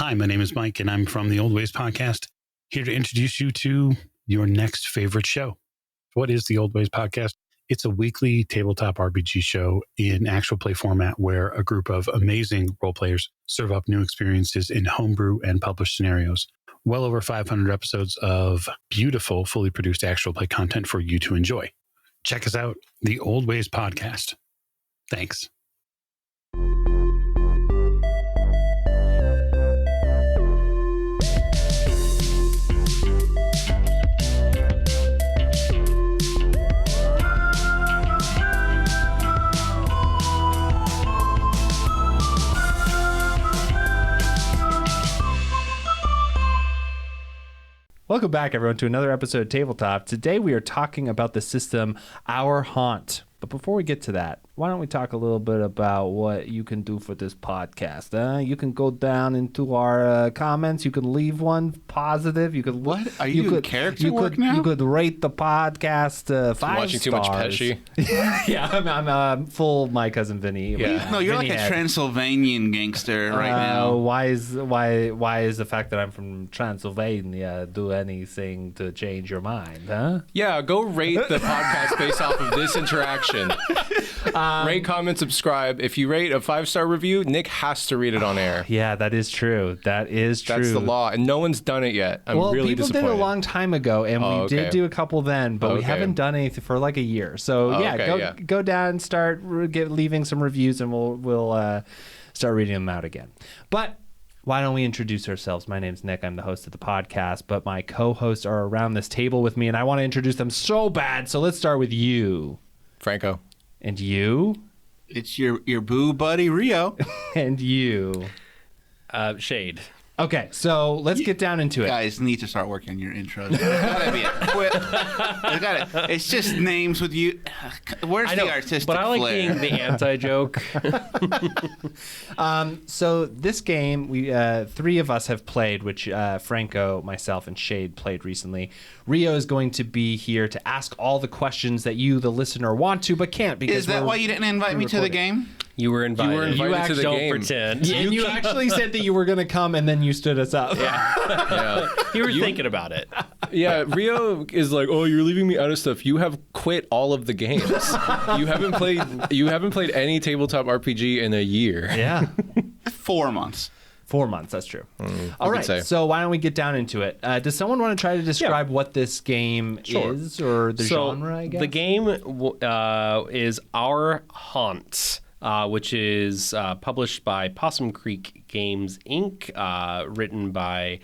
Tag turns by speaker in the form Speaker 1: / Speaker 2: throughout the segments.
Speaker 1: Hi, my name is Mike, and I'm from the Old Ways Podcast, here to introduce you to your next favorite show. What is the Old Ways Podcast? It's a weekly tabletop RPG show in actual play format where a group of amazing role players serve up new experiences in homebrew and published scenarios. Well over 500 episodes of beautiful, fully produced actual play content for you to enjoy. Check us out, the Old Ways Podcast. Thanks.
Speaker 2: Welcome back, everyone, to another episode of Tabletop. Today we are talking about the system Our Haunt. But before we get to that, why don't we talk a little bit about what you can do for this podcast? You can go down into our comments. You can leave one positive. You could
Speaker 3: What? Are you in character work now?
Speaker 2: You could rate the podcast 5
Speaker 4: watching
Speaker 2: stars.
Speaker 4: too much Pesci?
Speaker 2: Yeah, I'm full My Cousin Vinny.
Speaker 4: Yeah.
Speaker 3: No, you're
Speaker 2: Vinny
Speaker 3: like a
Speaker 2: head.
Speaker 3: Transylvanian gangster right now.
Speaker 2: Why is the fact that I'm from Transylvania do anything to change your mind, huh?
Speaker 4: Yeah, go rate the podcast based off of this interaction. Rate, comment, subscribe. If you rate a 5-star review, Nick has to read it on air.
Speaker 2: Yeah, that is true. That's
Speaker 4: the law, and no one's done it yet. I'm really
Speaker 2: people
Speaker 4: disappointed.
Speaker 2: did a long time ago, and we did do a couple then, but we haven't done anything for like a year. So go down and start leaving some reviews, and we'll start reading them out again. But why don't we introduce ourselves? My name's Nick. I'm the host of the podcast, but my co-hosts are around this table with me, and I want to introduce them so bad. So let's start with you.
Speaker 4: Franco.
Speaker 2: And you?
Speaker 3: It's your boo buddy, Rio.
Speaker 2: And you?
Speaker 5: Shade.
Speaker 2: Okay, so let's get down into it.
Speaker 3: Guys need to start working on your intros. There's gotta be a quit. It's just names with you. Where's the artistic
Speaker 5: but I like
Speaker 3: flair?
Speaker 5: being the anti-joke.
Speaker 2: So this game, we 3 of us have played, which Franco, myself, and Shade played recently. Rio is going to be here to ask all the questions that you, the listener, want to but can't. Because
Speaker 3: Is that why you didn't invite me to the game?
Speaker 5: You were invited.
Speaker 4: You
Speaker 5: to the
Speaker 4: don't
Speaker 5: game. Pretend.
Speaker 2: And you actually said that you were going to come, and then you stood us up.
Speaker 5: Yeah. You were thinking about it.
Speaker 4: Yeah, Rio is like, oh, you're leaving me out of stuff. You have quit all of the games. You haven't played any tabletop RPG in a year.
Speaker 2: Yeah.
Speaker 3: 4 months.
Speaker 2: 4 months, that's true. All right, so why don't we get down into it? Does someone want to try to describe what this game is, or the genre, I guess?
Speaker 5: The game is Our Haunt, which is published by Possum Creek Games, Inc., written by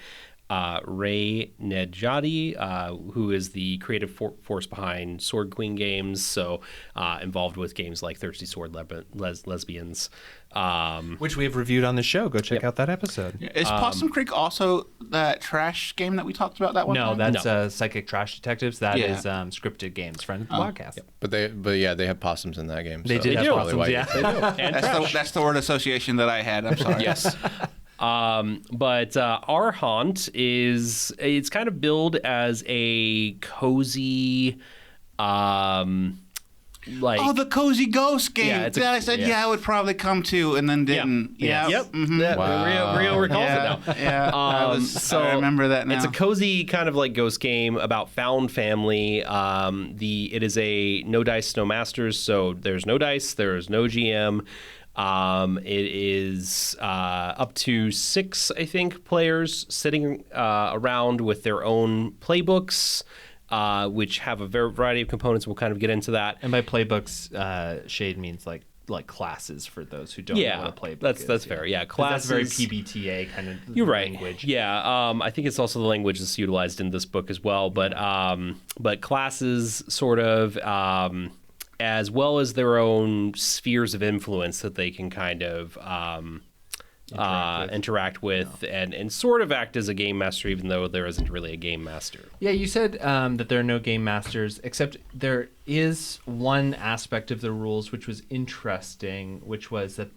Speaker 5: Ray Nedjadi, who is the creative force behind Sword Queen games, so involved with games like Thirsty Sword Lesbians.
Speaker 2: Which we have reviewed on the show. Go check out that episode.
Speaker 3: Is Possum Creek also that trash game that we talked about that one time?
Speaker 2: No, that's Psychic Trash Detectives. That is scripted games, friend of the podcast.
Speaker 4: Yeah. But they have possums in that game.
Speaker 2: They
Speaker 4: so
Speaker 2: did have possums, yeah.
Speaker 5: They do.
Speaker 3: That's the word association that I had. I'm sorry.
Speaker 5: Yes. But Our Haunt it's kind of billed as a cozy,
Speaker 3: the cozy ghost game that I said I would probably come to and then didn't.
Speaker 5: Yeah. Yep.
Speaker 3: Mm-hmm.
Speaker 5: Wow. Rio recalls it now.
Speaker 3: Yeah. I remember that now.
Speaker 5: It's a cozy kind of like ghost game about found family. It is a no dice, no masters, so there's no dice, there's no GM. It is up to 6, I think, players sitting around with their own playbooks, which have a variety of components. We'll kind of get into that.
Speaker 2: And by playbooks, Shade means like classes for those who don't know what a playbook is.
Speaker 5: That's fair. Yeah, classes.
Speaker 2: That's very PBTA kind of
Speaker 5: You're
Speaker 2: language.
Speaker 5: Right. Yeah, I think it's also the language that's utilized in this book as well. But classes sort of, as well as their own spheres of influence that they can kind of interact with and sort of act as a game master, even though there isn't really a game master.
Speaker 2: Yeah, you said that there are no game masters, except there is one aspect of the rules which was interesting, which was that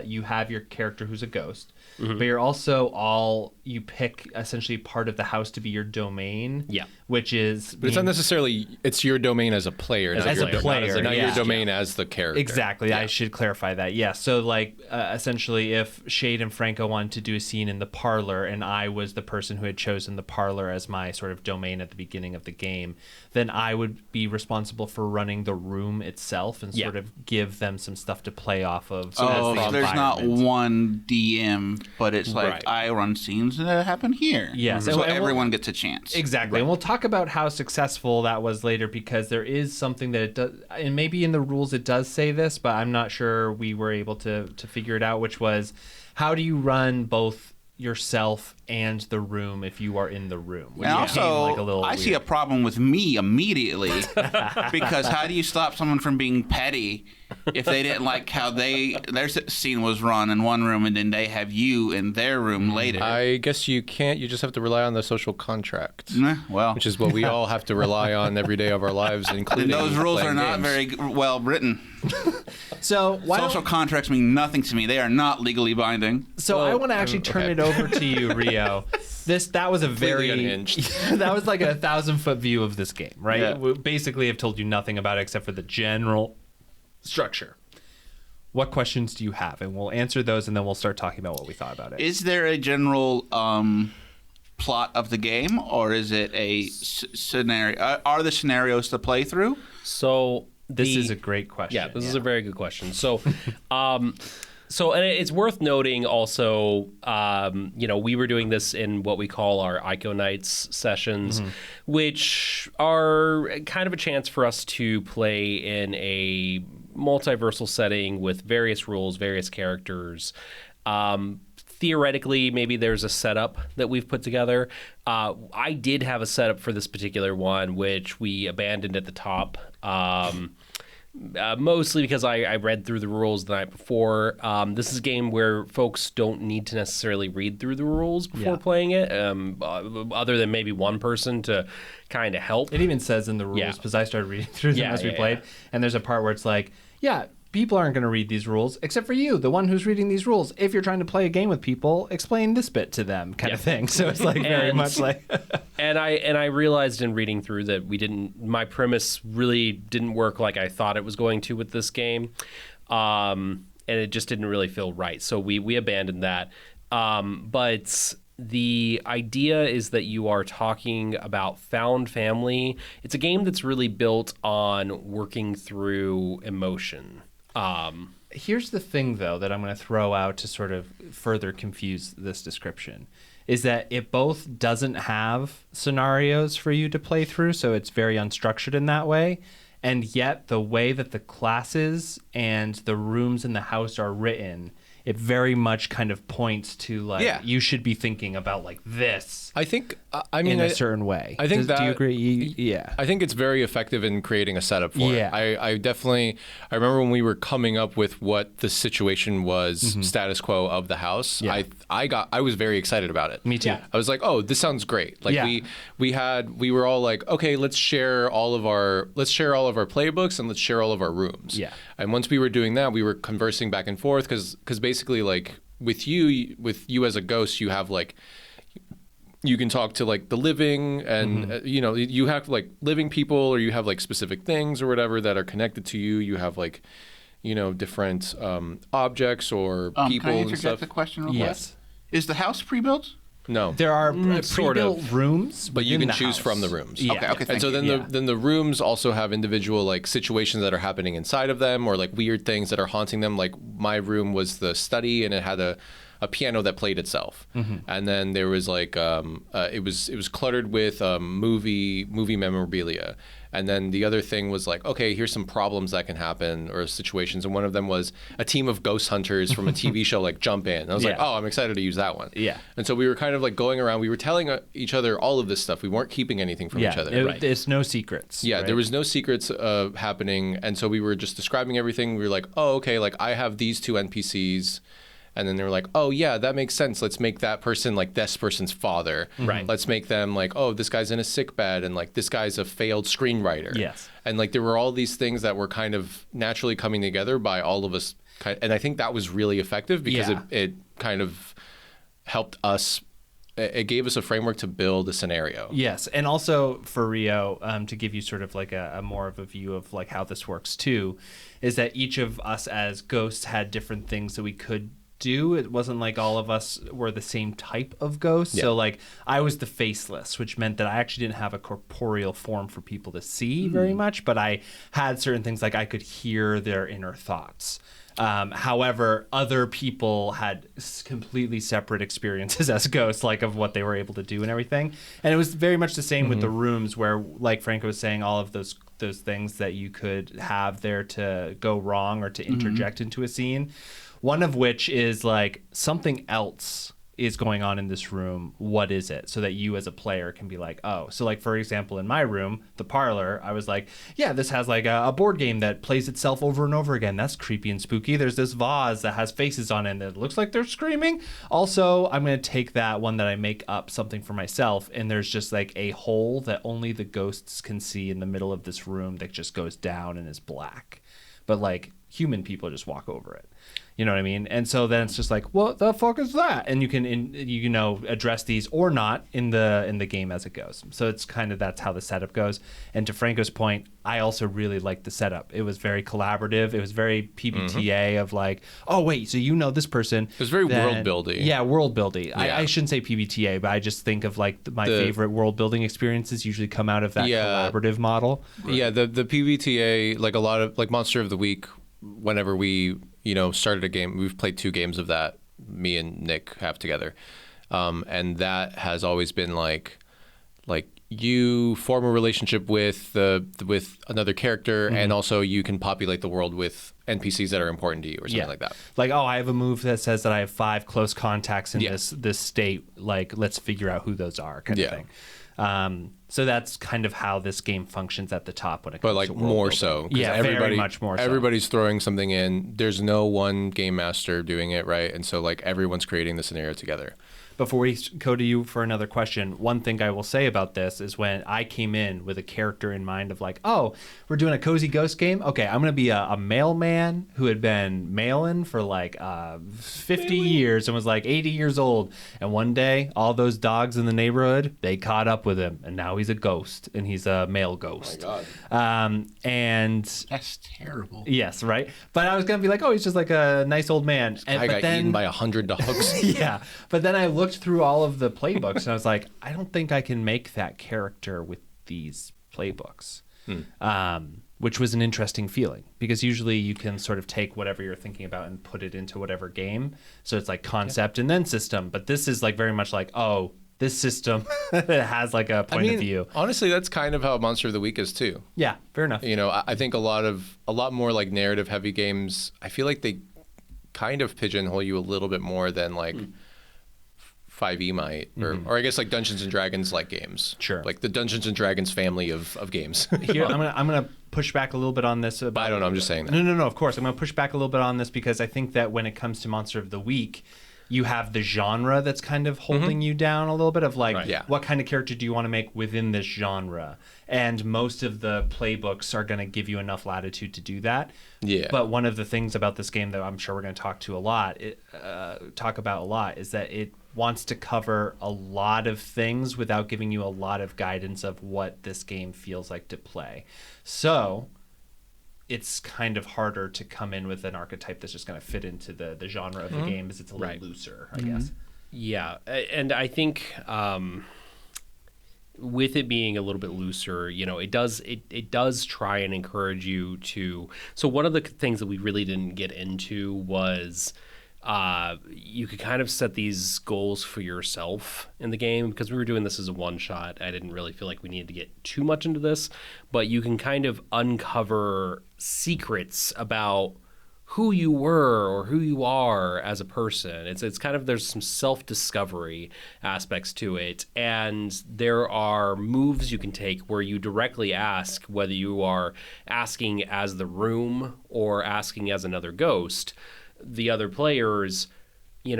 Speaker 2: you have your character who's a ghost, but you're also you pick essentially part of the house to be your domain.
Speaker 5: Yeah.
Speaker 2: Which is,
Speaker 4: but it's not necessarily, it's your domain as a player,
Speaker 2: not your
Speaker 4: domain as the character.
Speaker 2: Exactly. Yeah. I should clarify that. Yeah. So like essentially, if Shade and Franco wanted to do a scene in the parlor, and I was the person who had chosen the parlor as my sort of domain at the beginning of the game, then I would be responsible for running the room itself and sort of give them some stuff to play off of.
Speaker 3: So there's not one DM, but it's like I run scenes that happen here.
Speaker 2: Yeah.
Speaker 3: So everyone gets a chance.
Speaker 2: Exactly. And we'll talk about how successful that was later, because there is something that it does, and maybe in the rules it does say this, but I'm not sure we were able to figure it out, which was, how do you run both yourself and the room if you are in the room?
Speaker 3: And also, I see a problem with me immediately, because how do you stop someone from being petty if they didn't like how their scene was run in one room, and then they have you in their room later?
Speaker 4: I guess you can't. You just have to rely on the social contract, which is what we all have to rely on every day of our lives, including
Speaker 3: those rules are not
Speaker 4: games.
Speaker 3: very well written.
Speaker 2: So
Speaker 3: social contracts mean nothing to me. They are not legally binding.
Speaker 2: So I want to actually turn it over to you, Rio. That was a very unhinged. That was like a 1,000-foot view of this game, right?
Speaker 3: Yeah.
Speaker 2: We basically have told you nothing about it except for the general structure. What questions do you have? And we'll answer those, and then we'll start talking about what we thought about it.
Speaker 3: Is there a general plot of the game, or is it a scenario? Are the scenarios to play through?
Speaker 5: So
Speaker 2: this is a great question.
Speaker 5: Yeah, this is a very good question. So, and it's worth noting also, we were doing this in what we call our ICO Nights sessions, which are kind of a chance for us to play in a multiversal setting with various rules, various characters. Theoretically, maybe there's a setup that we've put together. I did have a setup for this particular one, which we abandoned at the top. Mostly because I read through the rules the night before. This is a game where folks don't need to necessarily read through the rules before playing it, other than maybe one person to kind of help.
Speaker 2: It even says in the rules, because I started reading through them as we played, and there's a part where it's like, people aren't going to read these rules except for you, the one who's reading these rules. If you're trying to play a game with people, explain this bit to them, kind of thing. So it's like very much like.
Speaker 5: and I realized in reading through that my premise really didn't work like I thought it was going to with this game, and it just didn't really feel right. So we abandoned that. But the idea is that you are talking about found family. It's a game that's really built on working through emotion.
Speaker 2: Here's the thing, though, that I'm going to throw out to sort of further confuse this description, is that it both doesn't have scenarios for you to play through, so it's very unstructured in that way, and yet the way that the classes and the rooms in the house are written, it very much kind of points to like you should be thinking about like this.
Speaker 4: I think
Speaker 2: in a certain way.
Speaker 4: I think
Speaker 2: do you agree? Yeah.
Speaker 4: I think it's very effective in creating a setup for it. I definitely remember when we were coming up with what the situation was, status quo of the house. Yeah. I was very excited about it.
Speaker 2: Me too. Yeah.
Speaker 4: I was like, oh, this sounds great. Like we were all like, okay, let's share all of our playbooks and let's share all of our rooms.
Speaker 2: Yeah.
Speaker 4: And once we were doing that, we were conversing back and forth because basically like with you as a ghost, you have like you can talk to like the living and you have like living people, or you have like specific things or whatever that are connected to you. You have like different objects or people.
Speaker 3: Can I
Speaker 4: and stuff.
Speaker 3: The question real quick?
Speaker 2: Yes.
Speaker 3: Is the house pre-built?
Speaker 4: No,
Speaker 2: there are pre-built rooms,
Speaker 4: but you can choose from the rooms.
Speaker 3: Yeah. Okay.
Speaker 4: And so then the rooms also have individual like situations that are happening inside of them, or like weird things that are haunting them. Like my room was the study, and it had a piano that played itself, and then there was like it was cluttered with movie memorabilia. And then the other thing was like, okay, here's some problems that can happen or situations. And one of them was a team of ghost hunters from a TV show like jump in. And I was like, oh, I'm excited to use that one.
Speaker 2: Yeah.
Speaker 4: And so we were kind of like going around. We were telling each other all of this stuff. We weren't keeping anything from each other.
Speaker 2: It's no secrets.
Speaker 4: Yeah, right? There was no secrets happening. And so we were just describing everything. We were like, oh, okay, like I have these two NPCs. And then they were like, oh, yeah, that makes sense. Let's make that person like this person's father.
Speaker 5: Right.
Speaker 4: Let's make them like, oh, this guy's in a sick bed, and like this guy's a failed screenwriter.
Speaker 2: Yes.
Speaker 4: And like there were all these things that were kind of naturally coming together by all of us And I think that was really effective because it kind of helped us. It gave us a framework to build a scenario.
Speaker 2: Yes, and also for Rio, to give you sort of like a more of a view of like how this works too, is that each of us as ghosts had different things that we could do. It wasn't like all of us were the same type of ghost. Yeah. So like I was the faceless, which meant that I actually didn't have a corporeal form for people to see very much, but I had certain things like I could hear their inner thoughts. However, other people had completely separate experiences as ghosts, like of what they were able to do and everything. And it was very much the same with the rooms where, like Franco was saying, all of those things that you could have there to go wrong or to interject into a scene. One of which is like something else is going on in this room. What is it? So that you as a player can be like, oh, so like, for example, in my room, the parlor, I was like, yeah, this has like a board game that plays itself over and over again. That's creepy and spooky. There's this vase that has faces on it that looks like they're screaming. Also, I'm going to take that one that I make up something for myself, and there's just like a hole that only the ghosts can see in the middle of this room that just goes down and is black. But like human people just walk over it. You know what I mean? And so then it's just like, what the fuck is that? And you can, address these or not in the game as it goes. So it's kind of, that's how the setup goes. And to Franco's point, I also really liked the setup. It was very collaborative. It was very PBTA of like, oh wait, so you know this person.
Speaker 4: It was very world building.
Speaker 2: Yeah, world building. Yeah. I shouldn't say PBTA, but I just think of like my favorite world building experiences usually come out of that collaborative model.
Speaker 4: Yeah, the PBTA, like a lot of like Monster of the Week, whenever we started a game, we've played 2 games of that, me and Nick have together, and that has always been like you form a relationship with another character, and also you can populate the world with NPCs that are important to you or something like that.
Speaker 2: Like, oh, I have a move that says that I have 5 close contacts in this state. Like, let's figure out who those are, kind of thing. So that's kind of how this game functions at the top when it comes to world building.
Speaker 4: More so.
Speaker 2: Yeah, very much more so.
Speaker 4: Everybody's throwing something in. There's no one game master doing it, right? And so like everyone's creating the scenario together.
Speaker 2: Before we go to you for another question, one thing I will say about this is when I came in with a character in mind of like, oh, we're doing a cozy ghost game. Okay, I'm going to be a mailman who had been mailing for like 50 years and was like 80 years old. And one day, all those dogs in the neighborhood, they caught up with him. And now he's a ghost, and he's a male ghost.
Speaker 3: Oh my God.
Speaker 2: And
Speaker 3: that's terrible.
Speaker 2: Yes, right? But I was going to be like, oh, he's just like a nice old man.
Speaker 4: I got eaten by 100 dogs.
Speaker 2: Yeah. But then I looked through all of the playbooks and I was like, I don't think I can make that character with these playbooks, which was an interesting feeling because usually you can sort of take whatever you're thinking about and put it into whatever game. So it's like concept and then system. But this is like very much like, oh, this system has like a point of view.
Speaker 4: Honestly, that's kind of how Monster of the Week is too.
Speaker 2: Yeah, fair enough.
Speaker 4: I think a lot more like narrative heavy games, I feel like they kind of pigeonhole you a little bit more than like 5e might, or I guess like Dungeons and Dragons like games.
Speaker 2: Sure.
Speaker 4: Like the Dungeons and Dragons family of games.
Speaker 2: Here, I'm gonna push back a little bit on this.
Speaker 4: But I don't know. I'm just saying that.
Speaker 2: No. Of course, I'm gonna push back a little bit on this because I think that when it comes to Monster of the Week, you have the genre that's kind of holding you down a little bit of like, what kind of character do you want to make within this genre? And most of the playbooks are going to give you enough latitude to do that. Yeah. But one of the things about this game that I'm sure we're going to talk about a lot is that it wants to cover a lot of things without giving you a lot of guidance of what this game feels like to play. So it's kind of harder to come in with an archetype that's just going to fit into the genre of the game because it's a little looser, I guess.
Speaker 5: Yeah, and I think with it being a little bit looser, it does try and encourage you to. So one of the things that we really didn't get into was you could kind of set these goals for yourself in the game because we were doing this as a one shot. I didn't really feel like we needed to get too much into this, but you can kind of uncover secrets about who you were or who you are as a person. It's kind of, there's some self-discovery aspects to it, and there are moves you can take where you directly ask whether you are asking as the room or asking as another ghost. The other players, why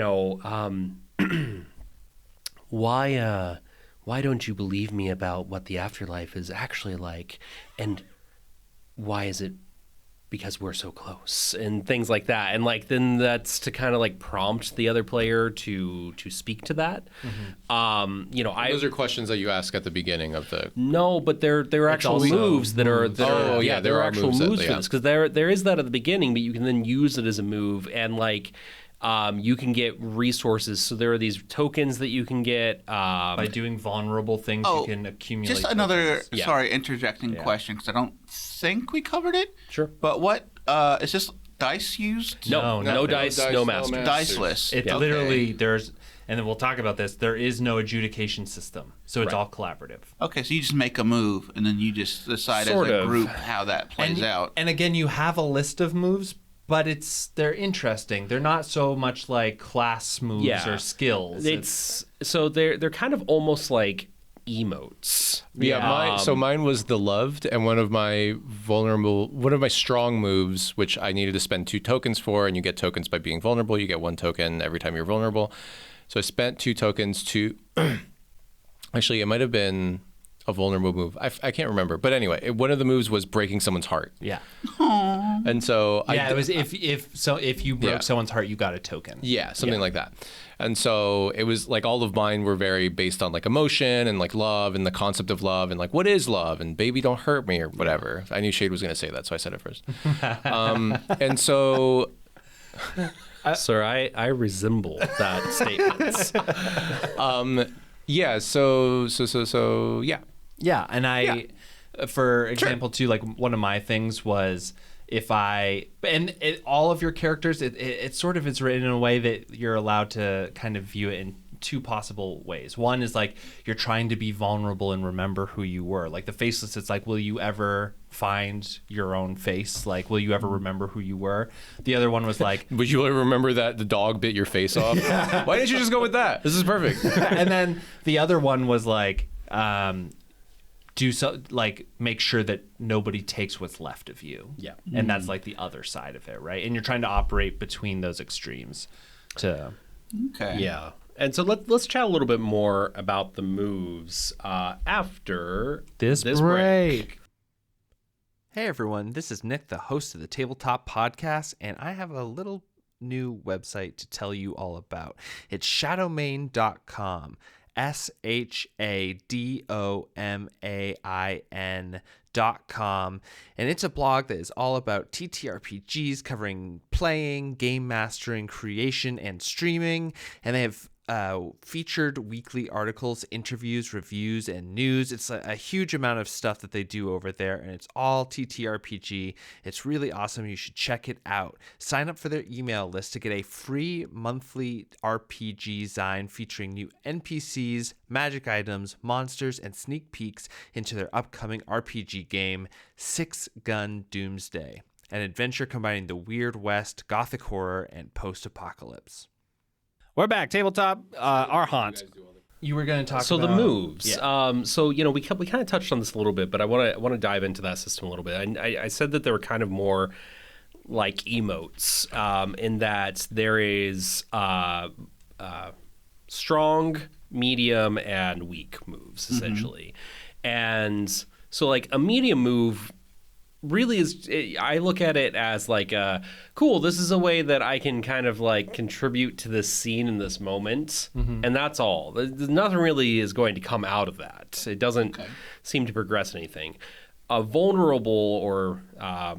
Speaker 5: don't you believe me about what the afterlife is actually like, and why is it because we're so close and things like that. And like then that's to kind of like prompt the other player to speak to that. You know,
Speaker 4: those are questions that you ask at the beginning of the.
Speaker 5: No, but they're actual moves that are there are actual moves for this, because there is that at the beginning, but you can then use it as a move, and like you can get resources. So there are these tokens that you can get
Speaker 2: by doing vulnerable things. You can accumulate.
Speaker 3: Just another interjecting question, because I don't think we covered it.
Speaker 5: Sure.
Speaker 3: But what is this dice used?
Speaker 5: No dice, no masters.
Speaker 3: Diceless.
Speaker 2: It's literally there's, and then we'll talk about this. There is no adjudication system, so it's all collaborative.
Speaker 3: Okay, so you just make a move, and then you just decide as a group how that plays out.
Speaker 2: And again, you have a list of moves, but they're interesting. They're not so much like class moves or skills.
Speaker 5: So they're kind of almost like emotes.
Speaker 4: Mine was the loved, and one of my strong moves, which I needed to spend 2 tokens for, and you get tokens by being vulnerable. You get 1 token every time you're vulnerable. So I spent 2 tokens to. Actually, it might have been a vulnerable move. I can't remember, but anyway, one of the moves was breaking someone's heart.
Speaker 2: Yeah.
Speaker 4: And so
Speaker 2: it was if you broke someone's heart, you got a token.
Speaker 4: Yeah, something like that. And so it was like all of mine were very based on like emotion and like love and the concept of love and like what is love and baby don't hurt me or whatever. I knew Shade was going to say that, so I said it first. And so.
Speaker 5: Sir, I resemble that statement.
Speaker 4: Yeah. So. Yeah.
Speaker 2: Yeah, and for example, too, like one of my things was all of your characters, it sort of is written in a way that you're allowed to kind of view it in 2 possible ways. One is like you're trying to be vulnerable and remember who you were. Like the faceless, it's like, will you ever find your own face? Like, will you ever remember who you were? The other one was like,
Speaker 4: would you ever remember that the dog bit your face off? Why didn't you just go with that? This is perfect.
Speaker 2: And then the other one was like, make sure that nobody takes what's left of you.
Speaker 5: Yeah.
Speaker 2: And that's like the other side of it, right? And you're trying to operate between those extremes to.
Speaker 3: Okay.
Speaker 5: Yeah. And so let's chat a little bit more about the moves after this break.
Speaker 2: Hey everyone, this is Nick, the host of the Tabletop Podcast, and I have a little new website to tell you all about. It's shadowmain.com. shadowmain.com, and it's a blog that is all about TTRPGs, covering playing, game mastering, creation, and streaming. And they have featured weekly articles, interviews, reviews, and news. It's a huge amount of stuff that they do over there, and it's all TTRPG. It's really awesome. You should check it out. Sign up for their email list to get a free monthly RPG zine featuring new NPCs, magic items, monsters, and sneak peeks into their upcoming RPG game, Six Gun Doomsday, an adventure combining the Weird West, gothic horror, and post-apocalypse. We're back. Tabletop, our haunt. You were going to talk about...
Speaker 5: the moves.
Speaker 2: Yeah.
Speaker 5: So, you know, we kind of touched on this a little bit, but I want to dive into that system a little bit. I said that they were kind of more like emotes in that there is strong, medium, and weak moves, essentially. And so, like, a medium move really is, I look at it as like, cool, this is a way that I can kind of like contribute to this scene in this moment, and that's all. Nothing really is going to come out of that. It doesn't seem to progress anything. Vulnerable, or I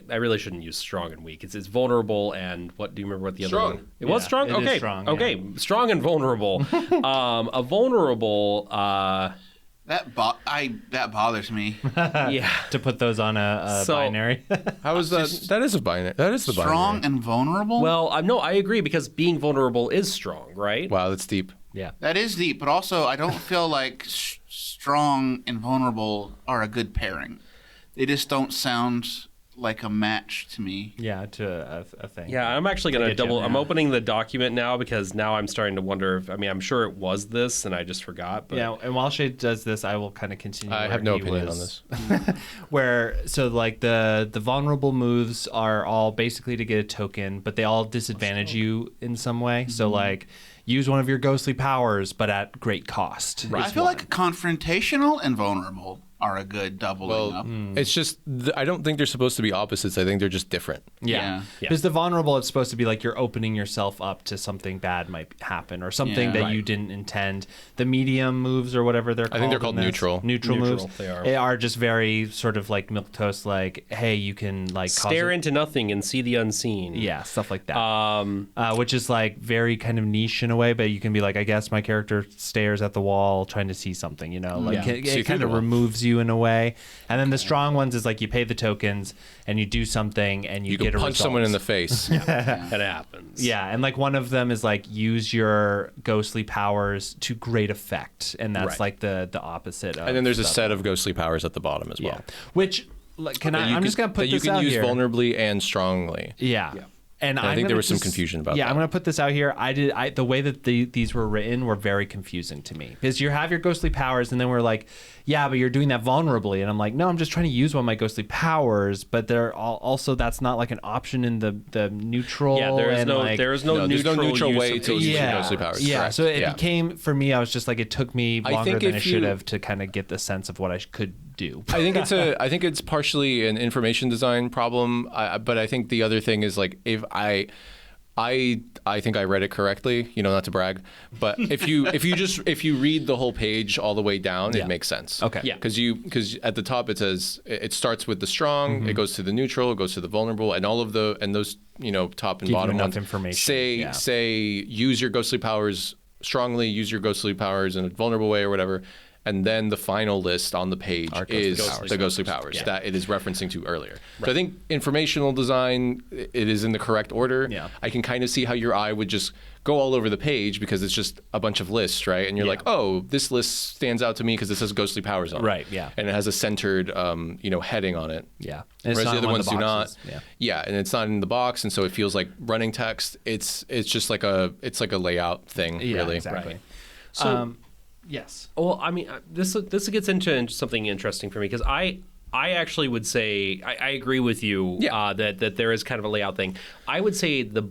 Speaker 5: really shouldn't use strong and weak. It's vulnerable and what? Do you remember what the other one? It was strong. Okay,
Speaker 2: strong,
Speaker 5: okay, strong and vulnerable. A vulnerable.
Speaker 3: That bothers me.
Speaker 5: Yeah,
Speaker 2: to put those on a binary.
Speaker 4: How is that? That is a binary. That is the binary.
Speaker 3: Strong and vulnerable?
Speaker 5: Well, no, I agree, because being vulnerable is strong, right?
Speaker 4: Wow, that's deep.
Speaker 2: Yeah,
Speaker 3: that is deep, but also I don't feel like strong and vulnerable are a good pairing. They just don't sound like a match to me.
Speaker 2: Yeah, to a thing.
Speaker 5: Yeah, I'm actually going to double... I'm opening the document now, because now I'm starting to wonder if... I mean, I'm sure it was this, and I just forgot. But...
Speaker 2: Yeah, and while Shade does this, I will kind of continue.
Speaker 4: I have no opinion on this.
Speaker 2: Like, the vulnerable moves are all basically to get a token, but they all disadvantage you in some way. So, like... use one of your ghostly powers, but at great cost.
Speaker 3: Right. I feel like confrontational and vulnerable are a good doubling up.
Speaker 4: It's just, I don't think they're supposed to be opposites. I think they're just different.
Speaker 2: Yeah. Because the vulnerable, it's supposed to be like you're opening yourself up to something bad might happen or something that you didn't intend. The medium moves or whatever they're called.
Speaker 4: I think they're called neutral.
Speaker 2: Neutral moves. They are just very sort of like milquetoast, like, hey, you can like
Speaker 5: stare into nothing and see the unseen.
Speaker 2: Yeah, stuff like that. Which is like very kind of niche in a way, but you can be like, I guess my character stares at the wall trying to see something, you know, like it kind of removes you in a way. And then the strong ones is like you pay the tokens and you do something and you get a
Speaker 4: punch
Speaker 2: result.
Speaker 4: Someone in the face.
Speaker 5: It happens.
Speaker 2: Yeah, and like one of them is like use your ghostly powers to great effect, and that's like the opposite of.
Speaker 4: And then there's a set of ghostly powers at the bottom as well.
Speaker 2: Yeah. Which like, I'm just gonna put this out here.
Speaker 4: You can use vulnerably and strongly.
Speaker 2: Yeah. And
Speaker 4: I think there was some confusion about that.
Speaker 2: Yeah, I'm going to put this out here. The way that these were written were very confusing to me. Because you have your ghostly powers, and then we're like, yeah, but you're doing that vulnerably. And I'm like, no, I'm just trying to use one of my ghostly powers. But they're also, that's not like an option in the neutral.
Speaker 5: Yeah, there's no neutral
Speaker 4: way to use your ghostly powers.
Speaker 2: Yeah,
Speaker 4: correct.
Speaker 2: so it became, for me, I was just like, it took me longer than it should have to kind of get the sense of what I could do.
Speaker 4: I think it's partially an information design problem, but I think the other thing is like if I think I read it correctly, not to brag, but if you read the whole page all the way down, it makes sense.
Speaker 2: Okay.
Speaker 5: Yeah.
Speaker 4: Because at the top it says it starts with the strong, it goes to the neutral, it goes to the vulnerable, and those top and
Speaker 2: Give
Speaker 4: bottom
Speaker 2: you enough
Speaker 4: ones
Speaker 2: information.
Speaker 4: say use your ghostly powers strongly, use your ghostly powers in a vulnerable way or whatever. And then the final list on the page is the ghostly powers that it is referencing to earlier. Right. So I think informational design, it is in the correct order.
Speaker 2: Yeah.
Speaker 4: I can kind of see how your eye would just go all over the page because it's just a bunch of lists, right? And you're like, oh, this list stands out to me because it says ghostly powers on it.
Speaker 2: Right, yeah.
Speaker 4: And it has a centered, heading on it.
Speaker 2: Yeah.
Speaker 4: And whereas the other ones do not.
Speaker 2: Yeah.
Speaker 4: And it's not in the box, and so it feels like running text. It's just like a layout thing, really.
Speaker 2: Exactly.
Speaker 5: Right. So.
Speaker 2: Yes.
Speaker 5: Well, I mean, this gets into something interesting for me because I actually would say I agree with you that there is kind of a layout thing. I would say the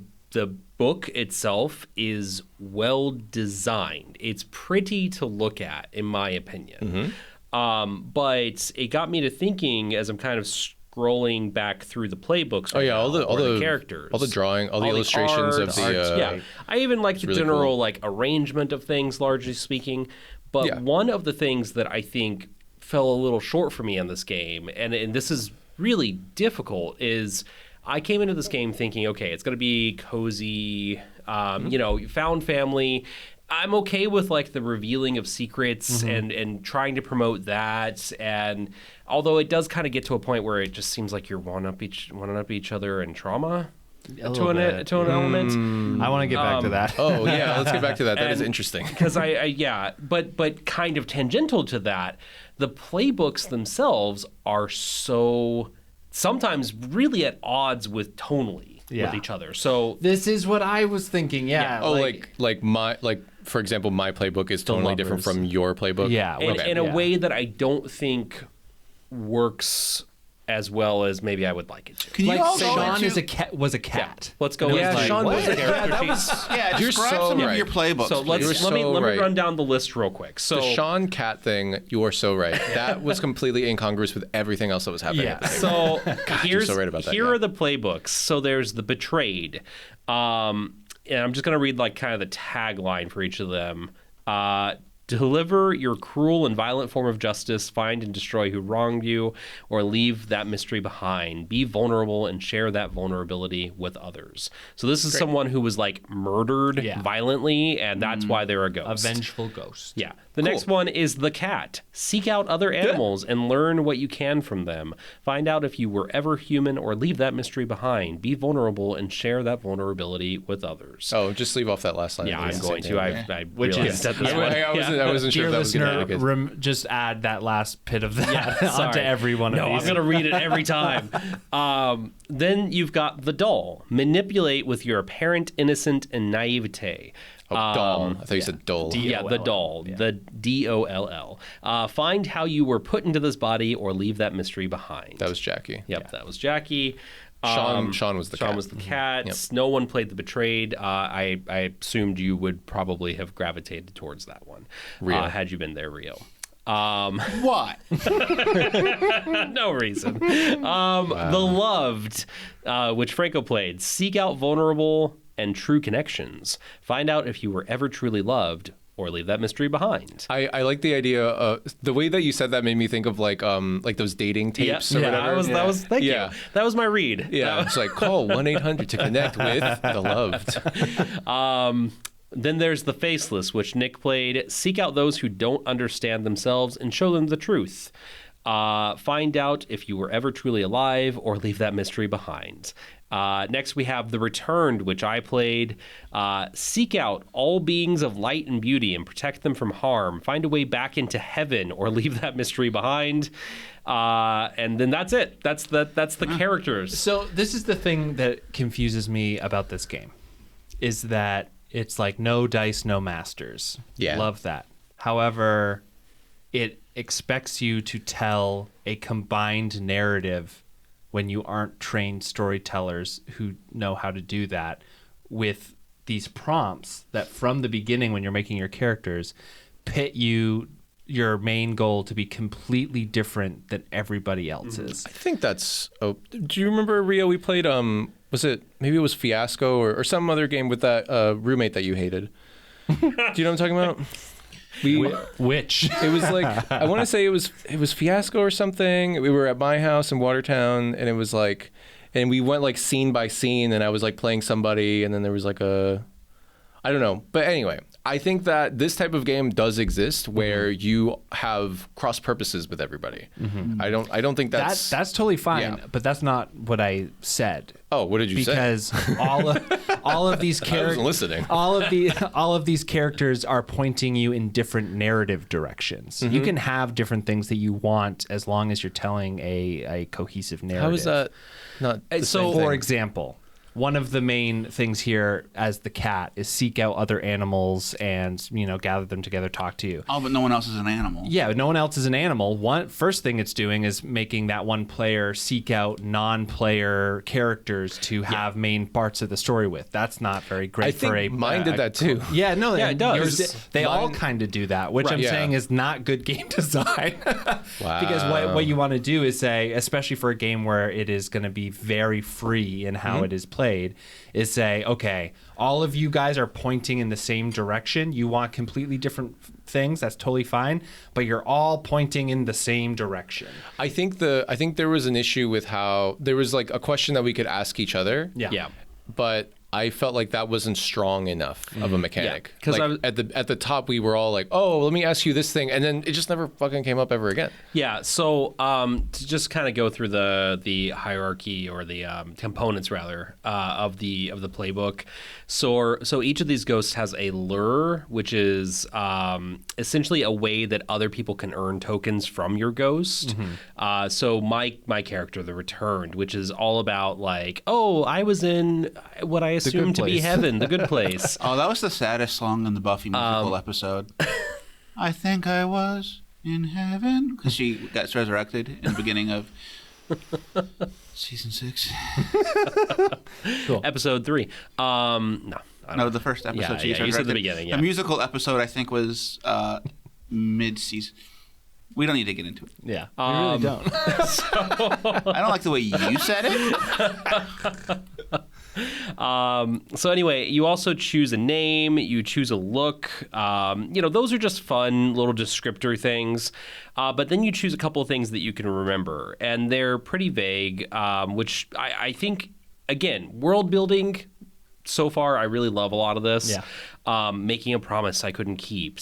Speaker 5: book itself is well designed. It's pretty to look at, in my opinion. But it got me to thinking as I'm kind of scrolling back through the playbooks.
Speaker 4: All the
Speaker 5: characters,
Speaker 4: all the drawing, all the illustrations
Speaker 5: art,
Speaker 4: of the.
Speaker 5: I even like the
Speaker 4: really
Speaker 5: general
Speaker 4: cool.
Speaker 5: like arrangement of things, largely speaking. But one of the things that I think fell a little short for me on this game, and this is really difficult, is I came into this game thinking, okay, it's going to be cozy, found family. I'm okay with like the revealing of secrets and trying to promote that. And although it does kind of get to a point where it just seems like you're one up each other in trauma. To an element.
Speaker 2: I want to get back to that.
Speaker 4: Oh yeah, let's get back to that. That is interesting.
Speaker 5: Because but kind of tangential to that, the playbooks themselves are so sometimes really at odds with tonally with each other. So
Speaker 2: this is what I was thinking. Yeah.
Speaker 4: Oh, like for example, my playbook is totally different from your playbook.
Speaker 2: Yeah.
Speaker 5: In a way that I don't think works as well as maybe I would like it to.
Speaker 2: Can you Sean was a cat.
Speaker 5: Yeah. Let's go. Sean was a character.
Speaker 3: Describe some of your playbooks.
Speaker 5: So let me run down the list real quick. So
Speaker 4: the Sean cat thing, you are so right. That was completely incongruous with everything else that was happening.
Speaker 5: Yeah. So
Speaker 4: you're so right about that.
Speaker 5: Here are the playbooks. So there's the Betrayed. And I'm just gonna read like kind of the tagline for each of them. Deliver your cruel and violent form of justice, find and destroy who wronged you, or leave that mystery behind. Be vulnerable and share that vulnerability with others. So this is someone who was like murdered violently, and that's why they're a ghost.
Speaker 2: A vengeful ghost.
Speaker 5: Yeah. The next one is the cat. Seek out other animals and learn what you can from them. Find out if you were ever human or leave that mystery behind. Be vulnerable and share that vulnerability with others.
Speaker 4: Oh, just leave off that last line.
Speaker 5: Yeah, I'm going to. I
Speaker 2: Which
Speaker 5: realized
Speaker 2: is
Speaker 5: that this one.
Speaker 4: I wasn't sure if that was going to be
Speaker 2: just add that last bit of that onto every one of these.
Speaker 5: No, I'm going to read it every time. Then you've got the doll. Manipulate with your apparent innocence and naivete.
Speaker 4: Doll. I thought you said dole.
Speaker 5: Yeah, the doll. Yeah. The DOLL. Find how you were put into this body or leave that mystery behind.
Speaker 4: That was Jackie.
Speaker 5: Yep, that was Jackie.
Speaker 4: Sean was the cat.
Speaker 5: Sean was the cat.
Speaker 4: Yep.
Speaker 5: No one played the betrayed. I assumed you would probably have gravitated towards that one had you been there, Rio.
Speaker 3: Why?
Speaker 5: No reason. The Loved, which Franco played. Seek out vulnerable and true connections. Find out if you were ever truly loved or leave that mystery behind.
Speaker 4: I like the idea. The way that you said that made me think of like those dating tapes or whatever.
Speaker 5: Thank you. That was my read.
Speaker 4: Yeah, it's like call 1-800 to connect with the Loved.
Speaker 5: Then there's The Faceless, which Nick played. Seek out those who don't understand themselves and show them the truth. Find out if you were ever truly alive or leave that mystery behind. Next, we have The Returned, which I played. Seek out all beings of light and beauty and protect them from harm. Find a way back into heaven or leave that mystery behind. And then that's it. That's the characters.
Speaker 2: So this is the thing that confuses me about this game, is that it's like no dice, no masters.
Speaker 4: Yeah.
Speaker 2: Love that. However, it expects you to tell a combined narrative when you aren't trained storytellers who know how to do that, with these prompts that from the beginning when you're making your characters pit your main goal to be completely different than everybody else's.
Speaker 4: I think that's... do you remember, Rio, we played... maybe it was Fiasco or some other game with that roommate that you hated? Do you know what I'm talking about?
Speaker 2: Which?
Speaker 4: It was like, I want to say it was Fiasco or something. We were at my house in Watertown, and it was like, and we went like scene by scene, and I was like playing somebody, and then there was like I don't know. But anyway, I think that this type of game does exist where you have cross purposes with everybody. Mm-hmm. I don't think that's
Speaker 2: totally fine, but that's not what I said.
Speaker 4: Oh, what did you say?
Speaker 2: Because all of these characters,
Speaker 4: I wasn't listening.
Speaker 2: all of these characters are pointing you in different narrative directions. Mm-hmm. You can have different things that you want as long as you're telling a cohesive narrative.
Speaker 4: How is that not the same
Speaker 2: for
Speaker 4: thing?
Speaker 2: example, one of the main things here as the cat is seek out other animals and, gather them together, talk to you.
Speaker 3: Oh, but no one else is an animal.
Speaker 2: Yeah, no one else is an animal. First thing it's doing is making that one player seek out non-player characters to have main parts of the story with. That's not very great for a...
Speaker 4: Mine did that too.
Speaker 2: Yeah, no,
Speaker 5: it does.
Speaker 2: They all kind of do that, which I'm saying is not good game design.
Speaker 4: Wow.
Speaker 2: Because what you want to do is say, especially for a game where it is going to be very free in how it is played, is say, okay, all of you guys are pointing in the same direction. You want completely different things. That's totally fine, but you're all pointing in the same direction.
Speaker 4: I think there was an issue with how there was like a question that we could ask each other.
Speaker 2: Yeah.
Speaker 4: But I felt like that wasn't strong enough of a mechanic.
Speaker 5: Because
Speaker 4: like at the top we were all like, oh, let me ask you this thing, and then it just never fucking came up ever again.
Speaker 5: Yeah. So to just kind of go through the hierarchy or the components rather of the playbook. So each of these ghosts has a lure, which is essentially a way that other people can earn tokens from your ghost. Mm-hmm. So my character, the Returned, which is all about like, oh, I was in what I assumed to be heaven, the good place.
Speaker 3: Oh, that was the saddest song in the Buffy musical episode. I think I was in heaven, because she gets resurrected in the beginning of season 6.
Speaker 2: Cool.
Speaker 5: Episode 3.
Speaker 3: No, the first episode.
Speaker 5: Yeah, you said the beginning. Yeah.
Speaker 3: The musical episode, I think, was mid-season. We don't need to get into it.
Speaker 2: Yeah, we really don't.
Speaker 3: I don't like the way you said it.
Speaker 5: So anyway, you also choose a name, you choose a look. Those are just fun little descriptor things. But then you choose a couple of things that you can remember, and they're pretty vague, which I think, again, world building. So far, I really love a lot of this.
Speaker 2: Yeah.
Speaker 5: Making a promise I couldn't keep.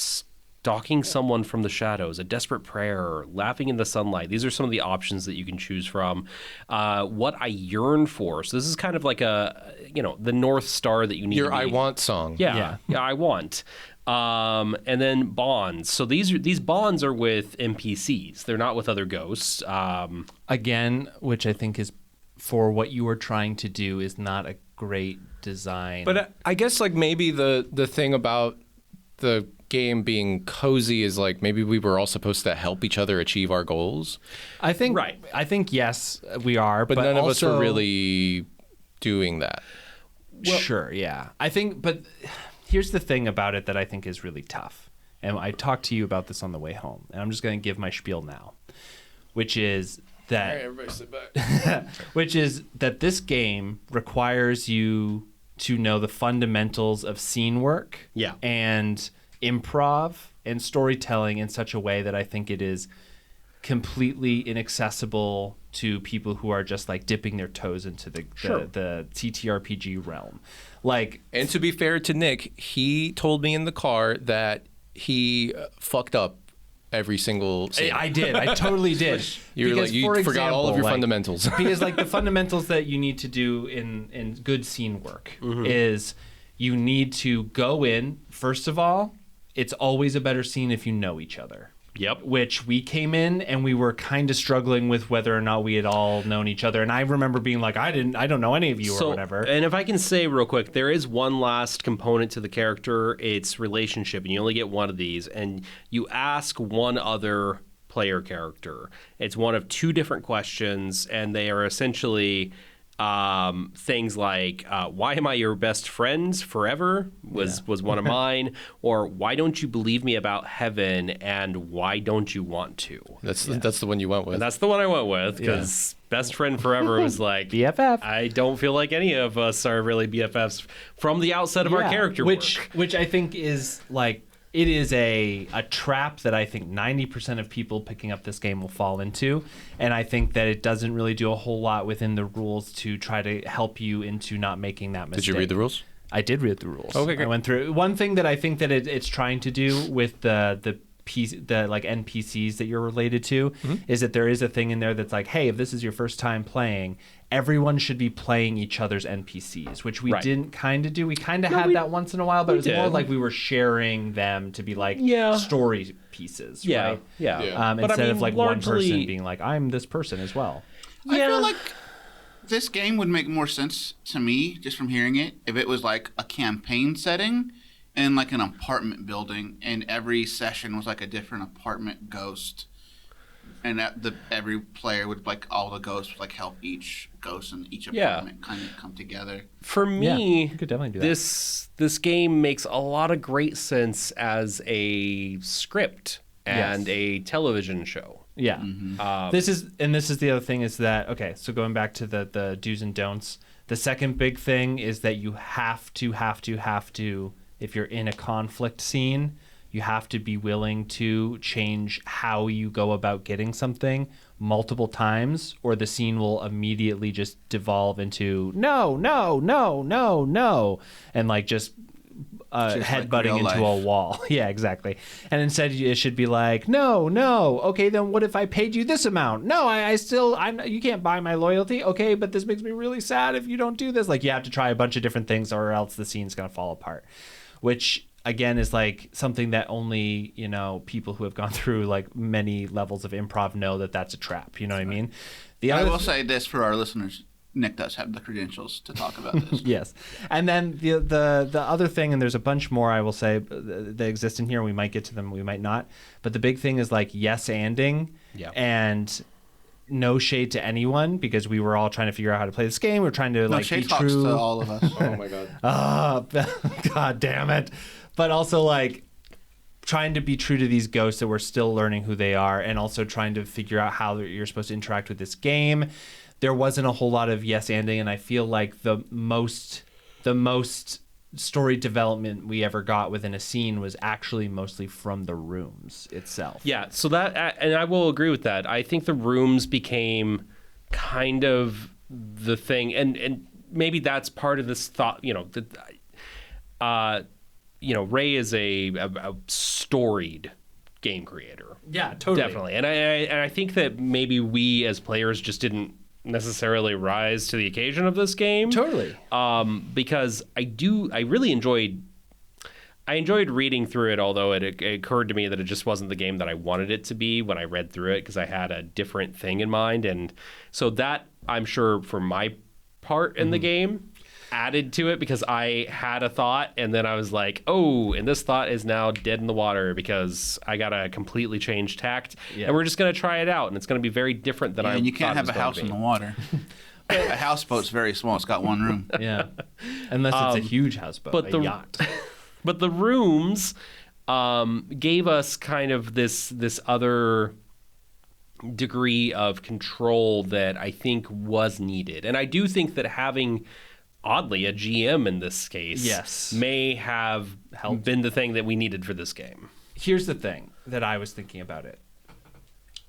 Speaker 5: Stalking someone from the shadows, a desperate prayer, laughing in the sunlight. These are some of the options that you can choose from. What I yearn for. So this is kind of like the North Star that you need.
Speaker 4: Your
Speaker 5: to be.
Speaker 4: I want song.
Speaker 5: Yeah, I want. And then bonds. So these bonds are with NPCs. They're not with other ghosts.
Speaker 2: Again, which I think is for what you are trying to do is not a great design.
Speaker 4: But I guess like maybe the thing about the game being cozy is like maybe we were all supposed to help each other achieve our goals.
Speaker 2: I think
Speaker 5: right.
Speaker 2: I think yes, we are,
Speaker 4: but none of us were really doing that.
Speaker 2: Well, sure, yeah. I think, but here's the thing about it that I think is really tough. And I talked to you about this on the way home, and I'm just going to give my spiel now, which is that
Speaker 4: all right, everybody sit back.
Speaker 2: which is that this game requires you to know the fundamentals of scene work and improv and storytelling in such a way that I think it is completely inaccessible to people who are just like dipping their toes into the TTRPG realm. Like,
Speaker 4: and to be fair to Nick, he told me in the car that he fucked up every single scene.
Speaker 2: I did. I totally did.
Speaker 4: You forgot all of your fundamentals.
Speaker 2: Because like the fundamentals that you need to do in good scene work is you need to go in, first of all, it's always a better scene if you know each other.
Speaker 5: Yep.
Speaker 2: Which we came in and we were kind of struggling with whether or not we had all known each other. And I remember being like, I don't know any of you or whatever.
Speaker 5: And if I can say real quick, there is one last component to the character. It's relationship. And you only get one of these. And you ask one other player character. It's one of two different questions. And they are essentially things like, why am I your best friend forever was one of mine, or why don't you believe me about heaven, and why don't you want to?
Speaker 4: That's the one you went with.
Speaker 5: And that's the one I went with, because best friend forever was like
Speaker 2: BFF.
Speaker 5: I don't feel like any of us are really BFFs from the outset of our character work.
Speaker 2: Which I think is like, it is a trap that I think 90% of people picking up this game will fall into. And I think that it doesn't really do a whole lot within the rules to try to help you into not making that mistake.
Speaker 4: Did you read the rules?
Speaker 2: I did read the rules.
Speaker 4: Okay, great.
Speaker 2: I went through. One thing that I think that it's trying to do with the like NPCs that you're related to is that there is a thing in there that's like, hey, if this is your first time playing, everyone should be playing each other's NPCs, which we didn't kind of do. We kind of had that once in a while, but it was more like we were sharing them to be like story pieces, right?
Speaker 5: Yeah.
Speaker 2: Instead of like one person being like, I'm this person as well.
Speaker 3: I feel like this game would make more sense to me, just from hearing it, if it was like a campaign setting in like an apartment building, and every session was like a different apartment ghost, and every player would like all the ghosts would like help each ghost in each apartment kind of come together.
Speaker 5: For me,
Speaker 2: you could definitely do that.
Speaker 5: This game makes a lot of great sense as a script and a television show.
Speaker 2: Yeah. This is the other thing is that, okay, so going back to the do's and don'ts, the second big thing is that you have to, if you're in a conflict scene, you have to be willing to change how you go about getting something multiple times, or the scene will immediately just devolve into no, and like just headbutting into a wall. Yeah, exactly. And instead it should be like, no. Okay, then what if I paid you this amount? No, you can't buy my loyalty. Okay, but this makes me really sad if you don't do this. Like, you have to try a bunch of different things or else the scene's going to fall apart. Which again is like something that only, people who have gone through like many levels of improv know that that's a trap. You know what I mean?
Speaker 3: I will say this for our listeners. Nick does have the credentials to talk about this.
Speaker 2: Yes. And then the other thing, and there's a bunch more I will say that exist in here. We might get to them, we might not. But the big thing is like yes-anding and no shade to anyone, because we were all trying to figure out how to play this game. We're trying to like be true
Speaker 3: to all of us.
Speaker 4: Oh my god.
Speaker 2: God damn it. But also like trying to be true to these ghosts that we're still learning who they are, and also trying to figure out how you're supposed to interact with this game. There wasn't a whole lot of yes-anding, and I feel like the most story development we ever got within a scene was actually mostly from the rooms itself.
Speaker 5: Yeah, so that, and I will agree with that. I think the rooms became kind of the thing, and maybe that's part of this thought. Ray is a storied game creator.
Speaker 2: Yeah, totally,
Speaker 5: definitely, and I think that maybe we as players just didn't necessarily rise to the occasion of this game.
Speaker 2: Totally.
Speaker 5: Because I really enjoyed reading through it, although it occurred to me that it just wasn't the game that I wanted it to be when I read through it, because I had a different thing in mind. And so that, I'm sure, for my part in the game, added to it because I had a thought, and then I was like, oh, and this thought is now dead in the water because I got to completely change tact, and we're just going to try it out, and it's going to be very different than I thought it was going to be.
Speaker 3: And you can't have a house in the water. A houseboat's very small. It's got one room.
Speaker 2: Yeah. Unless it's a huge houseboat, but a yacht.
Speaker 5: But the rooms gave us kind of this other degree of control that I think was needed. And I do think that having, oddly, a GM in this case may have been the thing that we needed for this game.
Speaker 2: Here's the thing that I was thinking about it.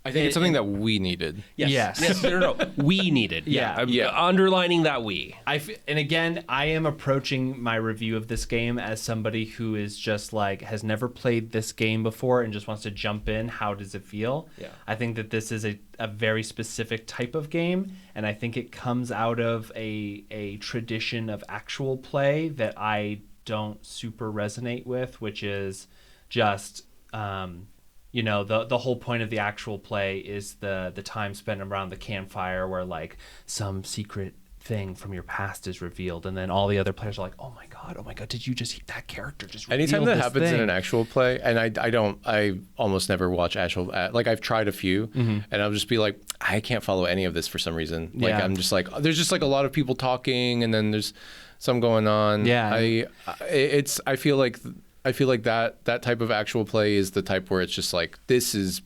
Speaker 4: I think it's something that we needed.
Speaker 5: Yes. No. We needed. I'm underlining that we.
Speaker 2: And again, I am approaching my review of this game as somebody who is just like, has never played this game before and just wants to jump in. How does it feel?
Speaker 5: Yeah.
Speaker 2: I think that this is a very specific type of game, and I think it comes out of a tradition of actual play that I don't super resonate with, which is just... you know, the whole point of the actual play is the time spent around the campfire where like some secret thing from your past is revealed, and then all the other players are like, oh my god, did you just that character just revealed
Speaker 4: anytime that
Speaker 2: this
Speaker 4: happens
Speaker 2: thing
Speaker 4: in an actual play, and I almost never watch actual, like I've tried a few, and I'll just be like, I can't follow any of this for some reason. Like I'm just like, there's just like a lot of people talking, and then there's some going on. I feel like that type of actual play is the type where it's just like,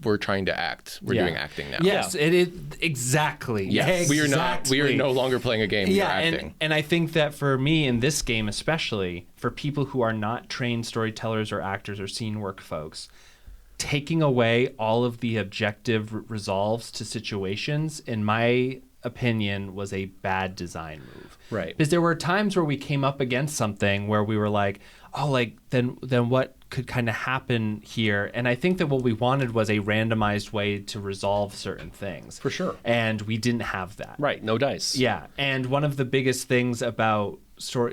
Speaker 4: we're trying to act. We're doing acting now.
Speaker 2: Yes, it is exactly.
Speaker 4: Yes.
Speaker 2: Exactly.
Speaker 4: We are no longer playing a game. We are acting.
Speaker 2: And I think that for me in this game especially, for people who are not trained storytellers or actors or scene work folks, taking away all of the objective resolves to situations, in my opinion, was a bad design move.
Speaker 5: Right.
Speaker 2: Because there were times where we came up against something where we were like, oh, like then what could kind of happen here? And I think that what we wanted was a randomized way to resolve certain things.
Speaker 5: For sure.
Speaker 2: And we didn't have that.
Speaker 5: Right. No dice.
Speaker 2: Yeah. And one of the biggest things about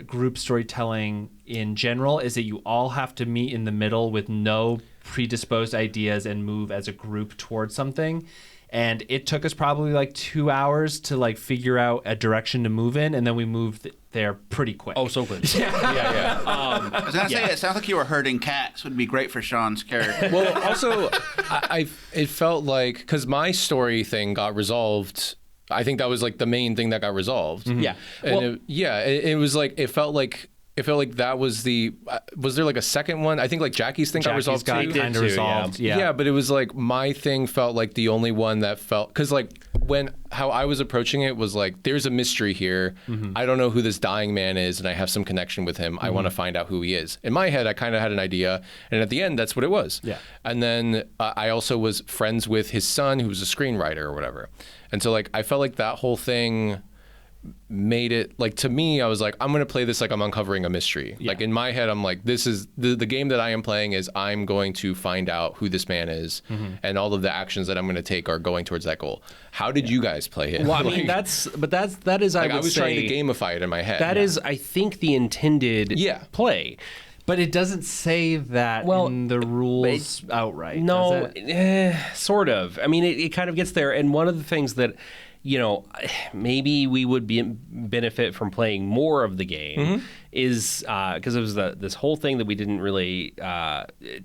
Speaker 2: group storytelling in general is that you all have to meet in the middle with no predisposed ideas and move as a group towards something. And it took us probably like 2 hours to like figure out a direction to move in, and then we moved there pretty quick.
Speaker 5: Oh, so good.
Speaker 3: I was gonna say, it sounds like you were herding cats. Would be great for Sean's character.
Speaker 4: Well, also, it felt like, because my story thing got resolved. I think that was like the main thing that got resolved.
Speaker 5: Yeah.
Speaker 4: And it was like, it felt like that was was there like a second one? I think like Jackie's thing got resolved too.
Speaker 2: Kind of resolved.
Speaker 4: Yeah, but it was like my thing felt like the only one that felt, because like how I was approaching it was like, there's a mystery here. I don't know who this dying man is, and I have some connection with him. I want to find out who he is. In my head, I kind of had an idea, and at the end, that's what it was.
Speaker 2: Yeah.
Speaker 4: And then I also was friends with his son, who was a screenwriter or whatever. And so like, I felt like that whole thing made it like, to me, I was like, I'm going to play this like I'm uncovering a mystery. Like in my head, I'm like, this is the game that I am playing is I'm going to find out who this man is, and all of the actions that I'm going to take are going towards that goal. How did you guys play it?
Speaker 5: Well, I mean, that is
Speaker 4: like, I was trying to gamify it in my head.
Speaker 5: That is, I think, the intended play.
Speaker 2: But it doesn't say that in the rules outright.
Speaker 5: No, sort of. I mean, it kind of gets there. And one of the things that, you know, maybe we would benefit from playing more of the game is because it was this whole thing that we didn't really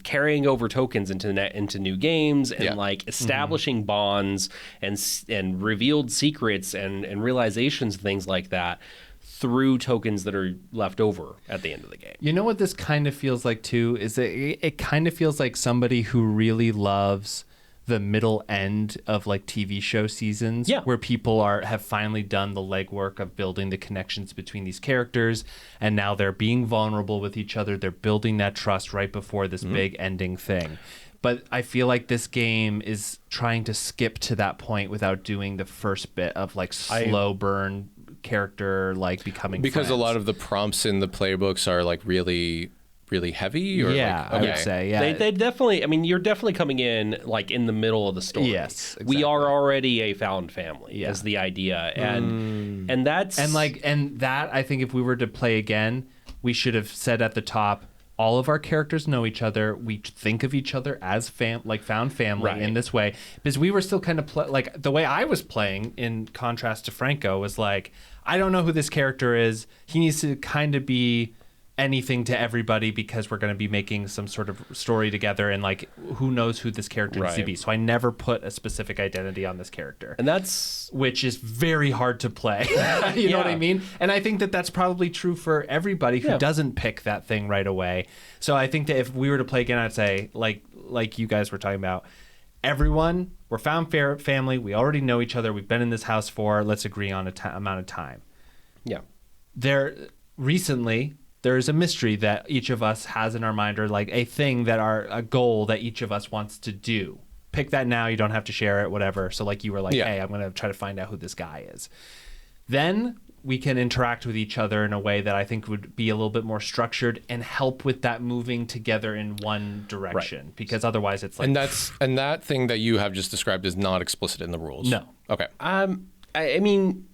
Speaker 5: carrying over tokens into new games and like establishing bonds and revealed secrets and realizations, things like that, through tokens that are left over at the end of the game.
Speaker 2: You know what this kind of feels like too is that it kind of feels like somebody who really loves the middle end of like TV show seasons, where people have finally done the legwork of building the connections between these characters, and now they're being vulnerable with each other. They're building that trust right before this big ending thing. But I feel like this game is trying to skip to that point without doing the first bit of like slow burn character like becoming
Speaker 4: because
Speaker 2: friends.
Speaker 4: A lot of the prompts in the playbooks are like really heavy, or
Speaker 2: I would say
Speaker 5: they definitely, I mean, you're definitely coming in like in the middle of the story.
Speaker 2: Yes, exactly.
Speaker 5: We are already a found family is the idea, and that's
Speaker 2: and that I think if we were to play again, we should have said at the top, all of our characters know each other. We think of each other as found family in this way, because we were still kind of like the way I was playing in contrast to Franco was like, I don't know who this character is. He needs to kind of be anything to everybody because we're going to be making some sort of story together, and like who knows who this character needs to be. So I never put a specific identity on this character,
Speaker 5: and that's
Speaker 2: which is very hard to play. You know what I mean? And I think that that's probably true for everybody who doesn't pick that thing right away. So I think that if we were to play again, I'd say like you guys were talking about, everyone, we're found family, we already know each other, we've been in this house for, let's agree on amount of time. Recently there's a mystery that each of us has in our mind, or like a thing that a goal that each of us wants to do. Pick that now, you don't have to share it, whatever. So like you were like, hey, I'm going to try to find out who this guy is. Then we can interact with each other in a way that I think would be a little bit more structured and help with that moving together in one direction, because otherwise it's like...
Speaker 4: And that thing that you have just described is not explicit in the rules.
Speaker 2: No.
Speaker 4: Okay.
Speaker 5: I mean...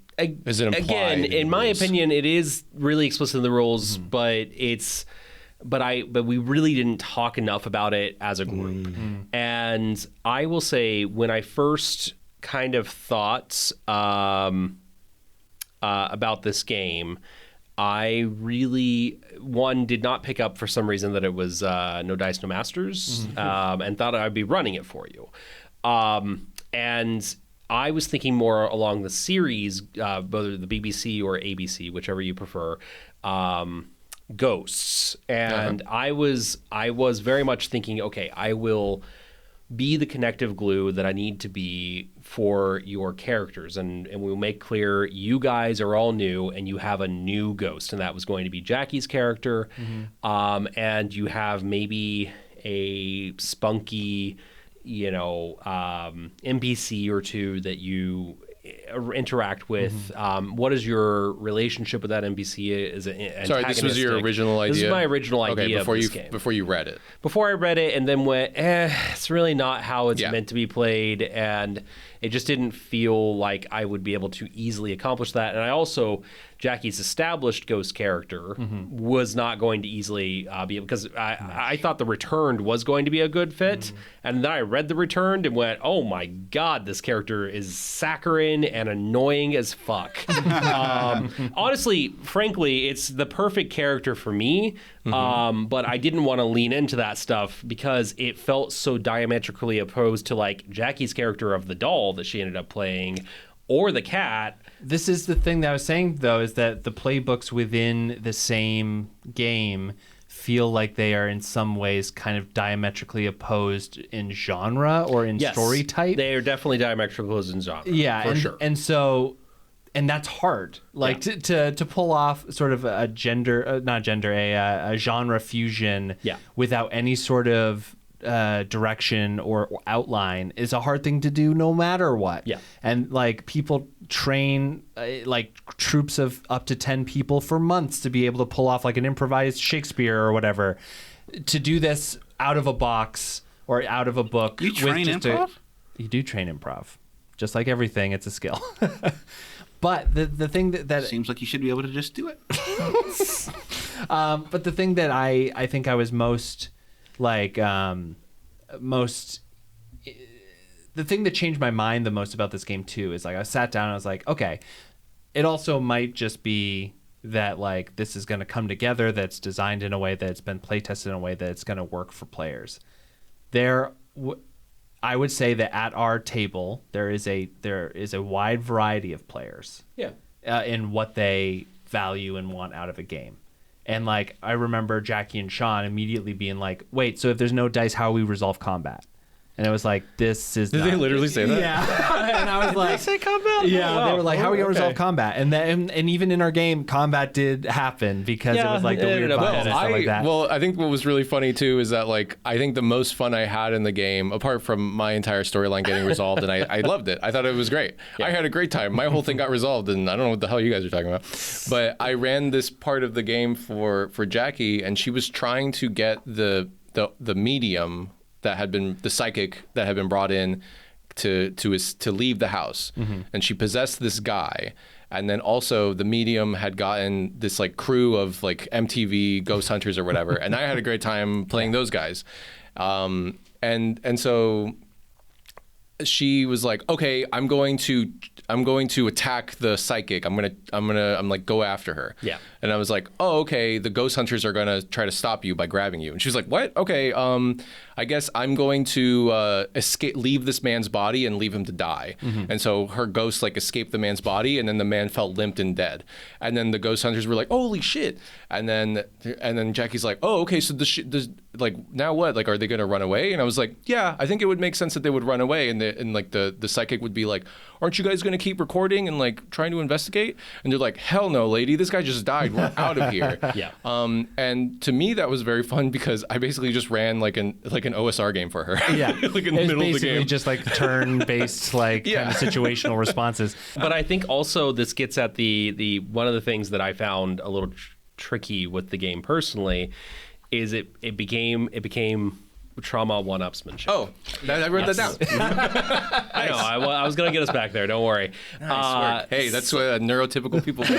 Speaker 4: Is it implied
Speaker 5: again, in my opinion, it is really explicit in the rules, but we really didn't talk enough about it as a group. And I will say, when I first kind of thought about this game, I really, did not pick up for some reason that it was No Dice, No Masters, and thought I'd be running it for you. And I was thinking more along the series, whether the BBC or ABC, whichever you prefer, Ghosts. And I was very much thinking, okay, I will be the connective glue that I need to be for your characters. And we'll make clear you guys are all new and you have a new ghost. And that was going to be Jackie's character. And you have maybe a spunky, NPC or two that you interact with. What is your relationship with that NPC? Is it
Speaker 4: Sorry, this was your original idea?
Speaker 5: This is my original idea
Speaker 4: before
Speaker 5: of this game.
Speaker 4: Before you read it.
Speaker 5: Before I read it and then went, it's really not how it's meant to be played, and it just didn't feel like I would be able to easily accomplish that. And I also, Jackie's established ghost character was not going to easily be able, because I thought the Returned was going to be a good fit, and then I read the Returned and went, oh my god, this character is saccharine and annoying as fuck. Honestly, frankly, it's the perfect character for me, but I didn't want to lean into that stuff because it felt so diametrically opposed to like Jackie's character of the doll that she ended up playing, or the cat.
Speaker 2: This is the thing that I was saying, though, is that the playbooks within the same game feel like they are in some ways kind of diametrically opposed in genre or in story type.
Speaker 5: They are definitely diametrically opposed in genre.
Speaker 2: Yeah,
Speaker 5: for sure.
Speaker 2: And so, and that's hard. Like to pull off sort of a genre fusion without any sort of direction or outline is a hard thing to do no matter what. And like people train like troops of up to 10 people for months to be able to pull off like an improvised Shakespeare or whatever. To do this out of a box or out of a book.
Speaker 3: You train improv?
Speaker 2: You do train improv. Just like everything, it's a skill. But the thing that
Speaker 3: seems like you should be able to just do it.
Speaker 2: But the thing that I think I was most the thing that changed my mind the most about this game too is like I sat down and I was like, okay, it also might just be that like this is going to come together, that's designed in a way that's been play tested in a way that it's going to work for players. I would say that at our table there is a wide variety of players in what they value and want out of a game. And like I remember Jackie and Sean immediately being like, wait, so if there's no dice, how we resolve combat? And it was like, this is
Speaker 4: Did they literally say that?
Speaker 2: Yeah. And I was like,
Speaker 5: did they say combat?
Speaker 2: Yeah, they were like, how are we going to resolve combat? And even in our game, combat did happen because it was like the weird vibe and stuff like that.
Speaker 4: Well, I think what was really funny too is that like I think the most fun I had in the game, apart from my entire storyline getting resolved, and I loved it. I thought it was great. I had a great time. My whole thing got resolved, and I don't know what the hell you guys are talking about. But I ran this part of the game for Jackie, and she was trying to get the medium that had been the psychic that had been brought in to leave the house, and she possessed this guy. And then also the medium had gotten this like crew of like MTV ghost hunters or whatever, and I had a great time playing those guys. And so she was like, okay, I'm going to attack the psychic. I'm like go after her.
Speaker 5: Yeah.
Speaker 4: And I was like, oh, okay, the ghost hunters are gonna try to stop you by grabbing you. And she was like, what? Okay, I guess I'm going to leave this man's body and leave him to die. And so her ghost like escaped the man's body, and then the man fell limp and dead. And then the ghost hunters were like, holy shit. And then Jackie's like, oh, okay, so like now what? Like, are they gonna run away? And I was like, yeah, I think it would make sense that they would run away. And the psychic would be like, aren't you guys gonna keep recording and like trying to investigate? And they're like, hell no, lady, this guy just died. We're out of here.
Speaker 5: Yeah.
Speaker 4: And to me that was very fun because I basically just ran like an OSR game for her.
Speaker 2: Yeah.
Speaker 4: Like in the middle of the game.
Speaker 2: Just like turn-based like kind of situational responses.
Speaker 5: But I think also this gets at the one of the things that I found a little tricky with the game personally is it became trauma one-upsmanship.
Speaker 4: Oh, I wrote that down.
Speaker 5: I know. I was going to get us back there. Don't worry.
Speaker 4: Nice work. Hey, that's what neurotypical people play.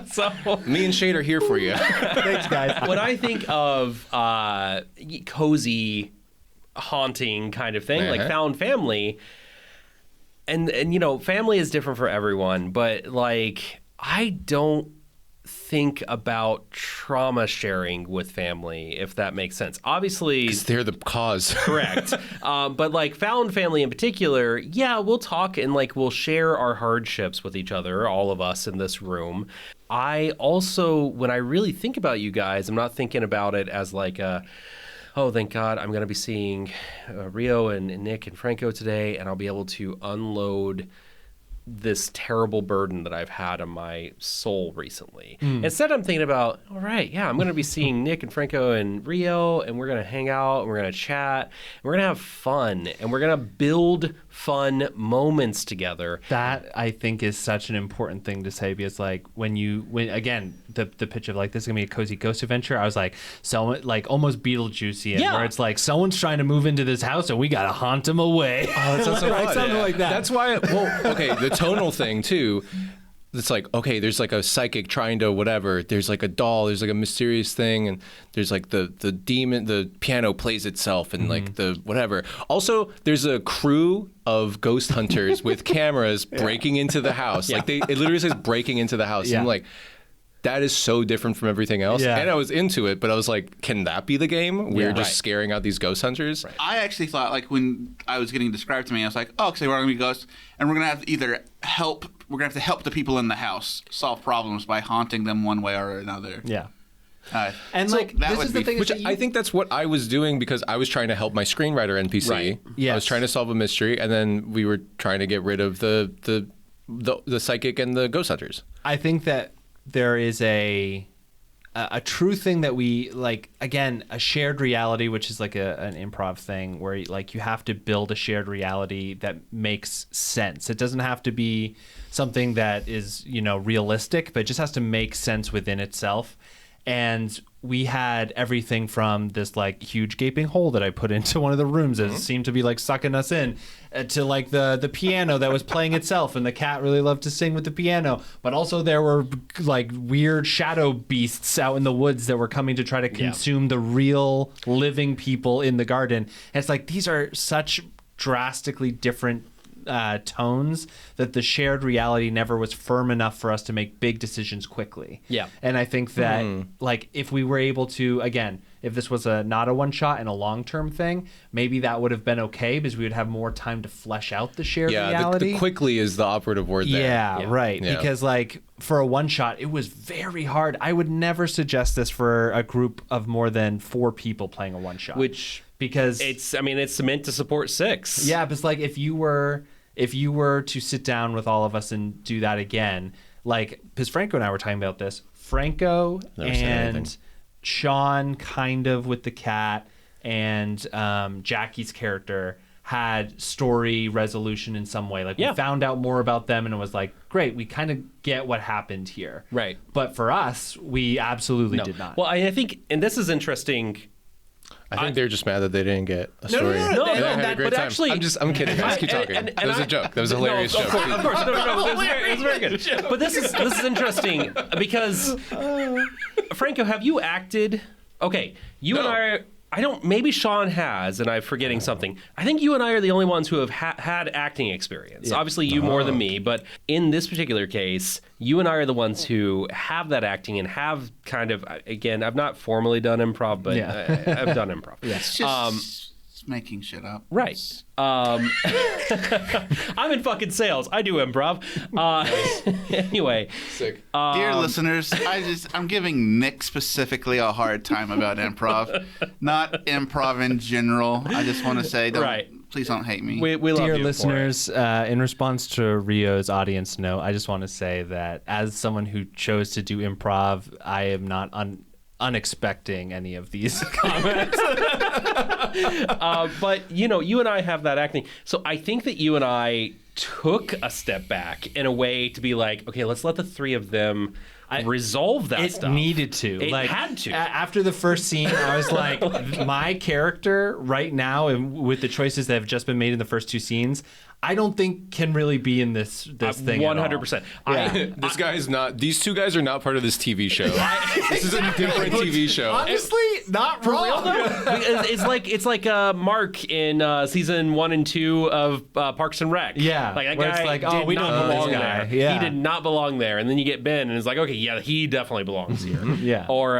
Speaker 5: So
Speaker 4: me and Shade are here for you.
Speaker 2: Thanks, guys.
Speaker 5: When I think of cozy haunting kind of thing, like found family, and you know, family is different for everyone, but like I don't think about trauma sharing with family, if that makes sense. Obviously,
Speaker 4: because they're the cause.
Speaker 5: Correct. But like found family in particular, yeah, we'll talk and like we'll share our hardships with each other, all of us in this room. I also, when I really think about you guys, I'm not thinking about it as like oh, thank God, I'm going to be seeing Rio and Nick and Franco today, and I'll be able to unload this terrible burden that I've had on my soul recently. Instead, I'm thinking about, all right, yeah, I'm going to be seeing Nick and Franco and Rio, and we're going to hang out, and we're going to chat, and we're going to have fun, and we're going to build fun moments together.
Speaker 2: That, I think, is such an important thing to say, because like when again, the pitch of like this is going to be a cozy ghost adventure, I was like, someone like almost Beetlejuice-y, where it's like someone's trying to move into this house and we got to haunt them away.
Speaker 4: Oh, that sounds so fun.
Speaker 2: Something like that.
Speaker 4: That's why, okay, the tonal thing too. It's like, okay, there's like a psychic trying to whatever. There's like a doll. There's like a mysterious thing, and there's like the demon. The piano plays itself, and like the whatever. Also, there's a crew of ghost hunters with cameras breaking into the house. Like it literally says breaking into the house. And I'm like, that is so different from everything else. And I was into it, but I was like, can that be the game? We're just scaring out these ghost hunters.
Speaker 3: Right. I actually thought, like, when I was getting described to me, I was like, oh, okay, we're going to be ghosts, and we're going to have to either help, we're going to have to help the people in the house solve problems by haunting them one way or another.
Speaker 2: Yeah.
Speaker 3: And so like, that this is the thing.
Speaker 4: Which I think that's what I was doing, because I was trying to help my screenwriter NPC. Right. Yes. I was trying to solve a mystery, and then we were trying to get rid of the psychic and the ghost hunters.
Speaker 2: I think that there is a true thing that we like, again, a shared reality, which is like an improv thing where like you have to build a shared reality that makes sense. It doesn't have to be something that is, you know, realistic, but it just has to make sense within itself. And we had everything from this like huge gaping hole that I put into one of the rooms that seemed to be like sucking us in, to like the piano that was playing itself, and the cat really loved to sing with the piano. But also there were like weird shadow beasts out in the woods that were coming to try to consume the real living people in the garden. And it's like, these are such drastically different tones that the shared reality never was firm enough for us to make big decisions quickly.
Speaker 5: Yeah.
Speaker 2: And I think that like if we were able to, again, if this was not a one shot and a long-term thing, maybe that would have been okay, because we would have more time to flesh out the shared reality.
Speaker 4: The quickly is the operative word there.
Speaker 2: Yeah, right. Yeah. Because like for a one shot, it was very hard. I would never suggest this for a group of more than 4 people playing a one shot. Because
Speaker 5: it's meant to support 6.
Speaker 2: Yeah, but it's like if you were to sit down with all of us and do that again, like, because Franco and I were talking about this, Franco and Sean kind of with the cat, and Jackie's character had story resolution in some way. Like we found out more about them, and it was like, great, we kind of get what happened here.
Speaker 5: Right.
Speaker 2: But for us, we absolutely did not.
Speaker 5: Well, I think, and this is interesting.
Speaker 4: I think they're just mad that they didn't get a story.
Speaker 5: No,
Speaker 4: I had a great time.
Speaker 5: actually,
Speaker 4: I'm kidding. Guys, keep talking. That was a joke. That was a hilarious joke.
Speaker 5: Of course. No, it was very good. But this is interesting because, Franco, have you acted? Okay, you and I don't, maybe Sean has, and I'm forgetting something. I think you and I are the only ones who have had acting experience. Yeah. Obviously, you more than me, but in this particular case, you and I are the ones who have that acting and have kind of, again, I've not formally done improv, but I've done improv.
Speaker 3: Yeah. It's just making shit up.
Speaker 5: Right. I'm in fucking sales. I do improv. Anyway.
Speaker 4: Sick.
Speaker 3: Dear listeners, I'm giving Nick specifically a hard time about improv. Not improv in general. I just want to say, please don't hate me.
Speaker 2: We love Dear listeners, in response to Rio's audience note, I just want to say that as someone who chose to do improv, I am not unexpecting any of these comments.
Speaker 5: But you and I have that acting, so I think that you and I took a step back in a way to be like, okay, let's let the three of them resolve that stuff.
Speaker 2: It needed to.
Speaker 5: It had to.
Speaker 2: After the first scene, I was like, my character right now, and with the choices that have just been made in the first two scenes, I don't think can really be in this thing
Speaker 5: 100%.
Speaker 4: This guy is not. These two guys are not part of this TV show. This is a different TV show.
Speaker 2: Honestly, not wrong.
Speaker 5: It's like Mark in season 1 and 2 of Parks and Rec.
Speaker 2: Yeah,
Speaker 5: like that guy did
Speaker 2: we
Speaker 5: not
Speaker 2: don't know
Speaker 5: belong
Speaker 2: this guy.
Speaker 5: there.
Speaker 2: Yeah.
Speaker 5: He did not belong there, and then you get Ben, and it's like, okay, yeah, he definitely belongs here.
Speaker 2: Yeah.
Speaker 5: Or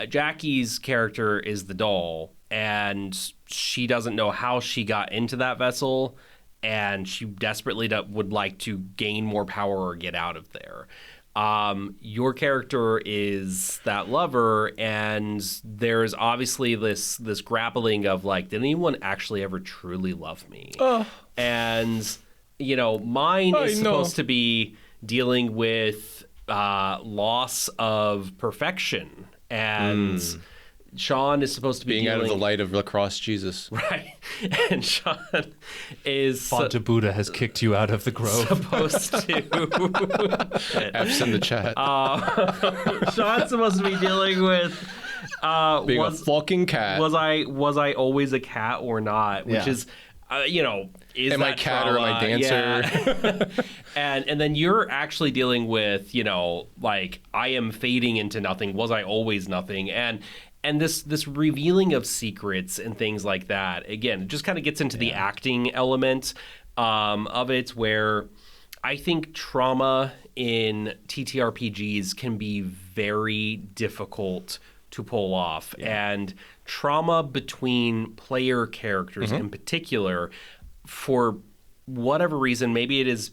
Speaker 5: Jackie's character is the doll, and she doesn't know how she got into that vessel. And she desperately would like to gain more power or get out of there. Your character is that lover, and there's obviously this grappling of like, did anyone actually ever truly love me? And mine is supposed to be dealing with loss of perfection, and Sean is supposed to be
Speaker 4: being out of the light of lacrosse Jesus.
Speaker 5: Right. And Sean is...
Speaker 2: Fonta Buddha has kicked you out of the grove.
Speaker 5: Supposed to...
Speaker 4: F's in the chat.
Speaker 5: Sean's supposed to be dealing with...
Speaker 4: being a fucking cat.
Speaker 5: Was I always a cat or not? Which is... is
Speaker 4: am I cat
Speaker 5: trauma?
Speaker 4: or am I dancer?
Speaker 5: Yeah. and then you're actually dealing with, like, I am fading into nothing. Was I always nothing? And this revealing of secrets and things like that, again, it just kind of gets into the acting element of it, where I think trauma in TTRPGs can be very difficult to pull off. Yeah. And trauma between player characters in particular, for whatever reason, maybe it is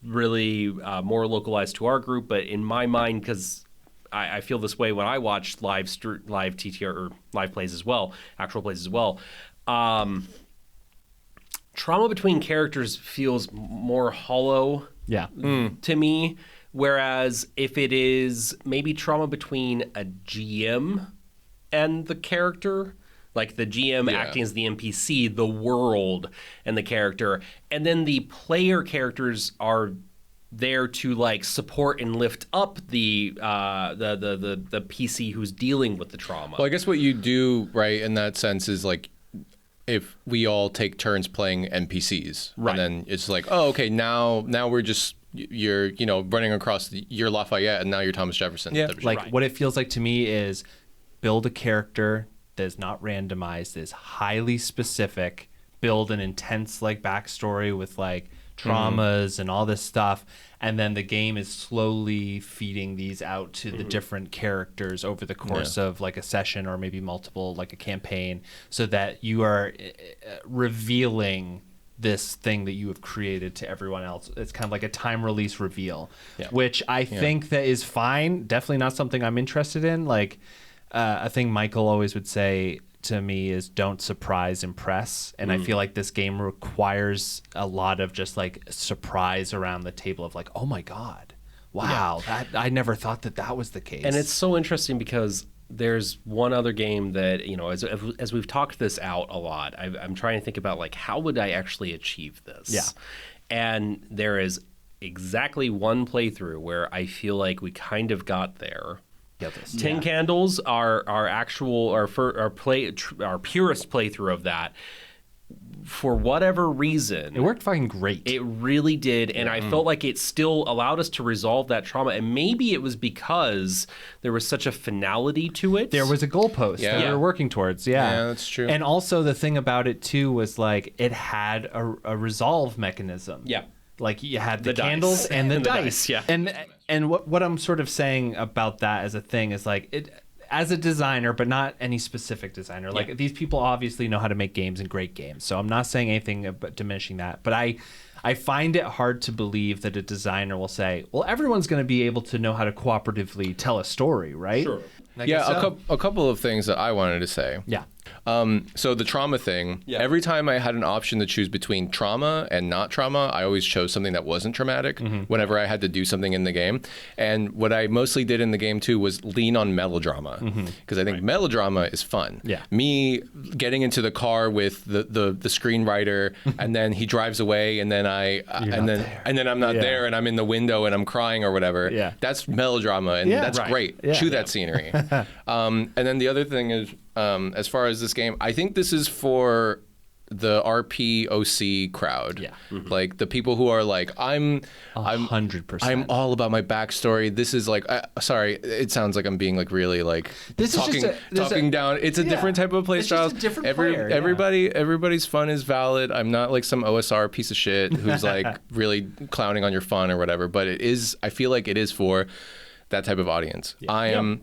Speaker 5: really more localized to our group, but in my mind, because I feel this way when I watch live TTR or live plays as well, actual plays as well. Trauma between characters feels more hollow to me, whereas if it is maybe trauma between a GM and the character, like the GM acting as the NPC, the world and the character, and then the player characters are there to like support and lift up the PC who's dealing with the trauma.
Speaker 4: Well, I guess what you do right in that sense is like, if we all take turns playing NPCs, right? And then it's like, oh, okay, now we're just you're running across you're Lafayette and now you're Thomas Jefferson.
Speaker 2: Yeah, like what it feels like to me is build a character that is not randomized, that is highly specific, build an intense like backstory with like traumas and all this stuff, and then the game is slowly feeding these out to the different characters over the course of like a session or maybe multiple, like a campaign, so that you are revealing this thing that you have created to everyone else. It's kind of like a time release reveal, which I think that is fine. Definitely not something I'm interested in. Like a thing Michael always would say to me is don't surprise, impress. And I feel like this game requires a lot of just like surprise around the table of like, oh my God, wow, that I never thought that was the case.
Speaker 5: And it's so interesting because there's one other game that, as we've talked this out a lot, I'm trying to think about like, how would I actually achieve this?
Speaker 2: Yeah.
Speaker 5: And there is exactly one playthrough where I feel like we kind of got there. 10 Candles, our purest playthrough of that, for whatever reason,
Speaker 2: it worked fucking great.
Speaker 5: It really did, and I felt like it still allowed us to resolve that trauma. And maybe it was because there was such a finality to it.
Speaker 2: There was a goalpost that we were working towards. Yeah,
Speaker 4: that's true.
Speaker 2: And also the thing about it too was like it had a resolve mechanism.
Speaker 5: Yeah.
Speaker 2: Like you had the candles and the dice.
Speaker 5: Yeah.
Speaker 2: And what I'm sort of saying about that as a thing is like it. As a designer, but not any specific designer. Like these people obviously know how to make games and great games. So I'm not saying anything about diminishing that. But I find it hard to believe that a designer will say, well, everyone's going to be able to know how to cooperatively tell a story, right?
Speaker 5: Sure.
Speaker 4: A couple of things that I wanted to say.
Speaker 2: Yeah.
Speaker 4: So the trauma thing, every time I had an option to choose between trauma and not trauma, I always chose something that wasn't traumatic whenever I had to do something in the game. And what I mostly did in the game too was lean on melodrama, because I think melodrama is fun.
Speaker 2: Yeah.
Speaker 4: Me getting into the car with the screenwriter and then he drives away and then I'm not there and I'm in the window and I'm crying or whatever.
Speaker 2: Yeah.
Speaker 4: That's melodrama and that's great.
Speaker 2: Yeah.
Speaker 4: Chew that scenery. And then the other thing is, as far as this game, I think this is for the RPOC crowd.
Speaker 2: Yeah.
Speaker 4: Like the people who are like, I'm
Speaker 2: 100%.
Speaker 4: I'm all about my backstory. This is like, sorry, it sounds like I'm being like really like talking down. It's a different type of play style.
Speaker 2: Just a different player,
Speaker 4: everybody's fun is valid. I'm not like some OSR piece of shit who's like really clowning on your fun or whatever. But I feel like it is for that type of audience.
Speaker 2: Yeah.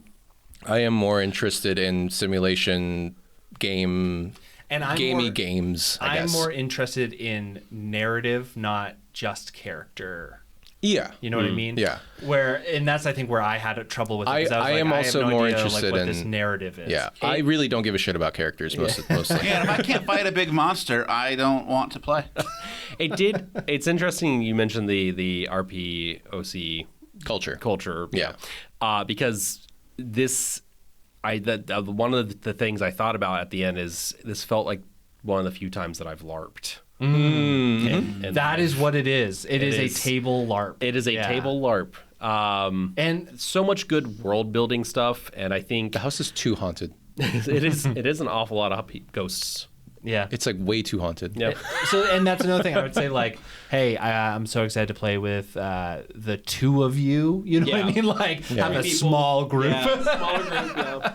Speaker 4: I am more interested in simulation gamey games. I guess.
Speaker 2: I'm more interested in narrative, not just character.
Speaker 4: Yeah,
Speaker 2: you know what I mean.
Speaker 4: Yeah,
Speaker 2: and that's I think where I had trouble with it.
Speaker 4: I am also more interested
Speaker 2: what
Speaker 4: in
Speaker 2: this narrative is.
Speaker 4: Yeah, I really don't give a shit about characters mostly.
Speaker 3: Yeah, if I can't fight a big monster, I don't want to play.
Speaker 5: It's interesting you mentioned the RPOC culture.
Speaker 4: Yeah,
Speaker 5: because. One of the things I thought about at the end is this felt like one of the few times that I've LARPed.
Speaker 2: And that is what it is. It is a table LARP.
Speaker 5: It is a table LARP. And so much good world building stuff. And I think
Speaker 4: the house is too haunted.
Speaker 5: It is an awful lot of ghosts.
Speaker 2: Yeah,
Speaker 4: it's like way too haunted.
Speaker 5: Yeah.
Speaker 2: And that's another thing I would say. Like, hey, I'm so excited to play with the two of you. You know what I mean? Like, have a small group.
Speaker 5: Smaller group.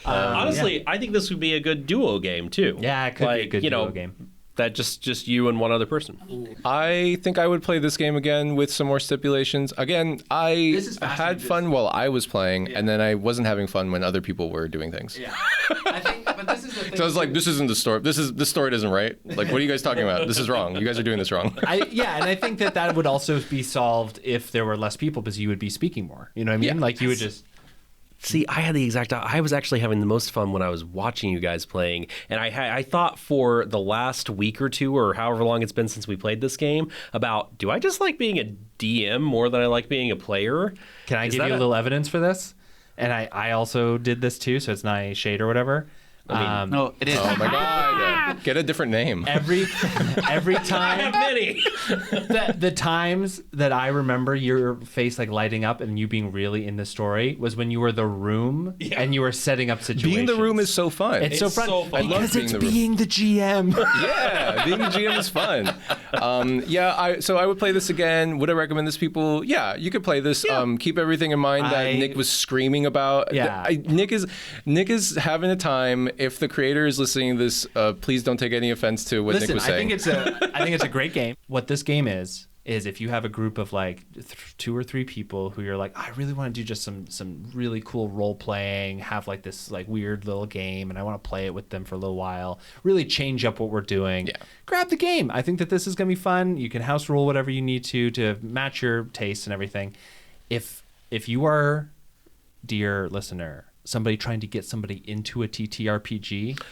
Speaker 5: Honestly, I think this would be a good duo game too.
Speaker 2: Yeah, it could be a good duo game.
Speaker 5: That just you and one other person.
Speaker 4: I think I would play this game again with some more stipulations. Again, I had fun while I was playing, and then I wasn't having fun when other people were doing things.
Speaker 2: Yeah, I think, but this is the thing.
Speaker 4: So I was like, this isn't the story. The story isn't right. Like, what are you guys talking about? This is wrong. You guys are doing this wrong.
Speaker 2: And I think that would also be solved if there were less people, because you would be speaking more. You know what I mean?
Speaker 5: Yeah.
Speaker 2: Like you would just.
Speaker 5: See, I was actually having the most fun when I was watching you guys playing, and I thought for the last week or two, or however long it's been since we played this game, about, do I just like being a DM more than I like being a player?
Speaker 2: Can I give you a little evidence for this? And I also did this too, so it's not a shade or whatever.
Speaker 3: No, it is.
Speaker 4: Oh my God! Get a different name.
Speaker 2: Every time.
Speaker 5: I have many.
Speaker 2: the times that I remember your face like lighting up and you being really in the story was when you were the room and you were setting up situations.
Speaker 4: Being the room is so fun.
Speaker 2: It's so fun because it's being the GM.
Speaker 4: Yeah, being the GM is fun. So I would play this again. Would I recommend this, people? Yeah, you could play this. Yeah. Keep everything in mind that Nick was screaming about.
Speaker 2: Yeah,
Speaker 4: Nick is having a time. If the creator is listening to this, please don't take any offense to what Nick was saying.
Speaker 2: I think it's a great game. What this game is if you have a group of like 2 or 3 people who you're like, I really want to do just some really cool role playing, have like this like weird little game, and I want to play it with them for a little while, really change up what we're doing. Yeah. Grab the game. I think that this is going to be fun. You can house rule whatever you need to match your taste and everything. If you are, dear listener, somebody trying to get somebody into a TTRPG,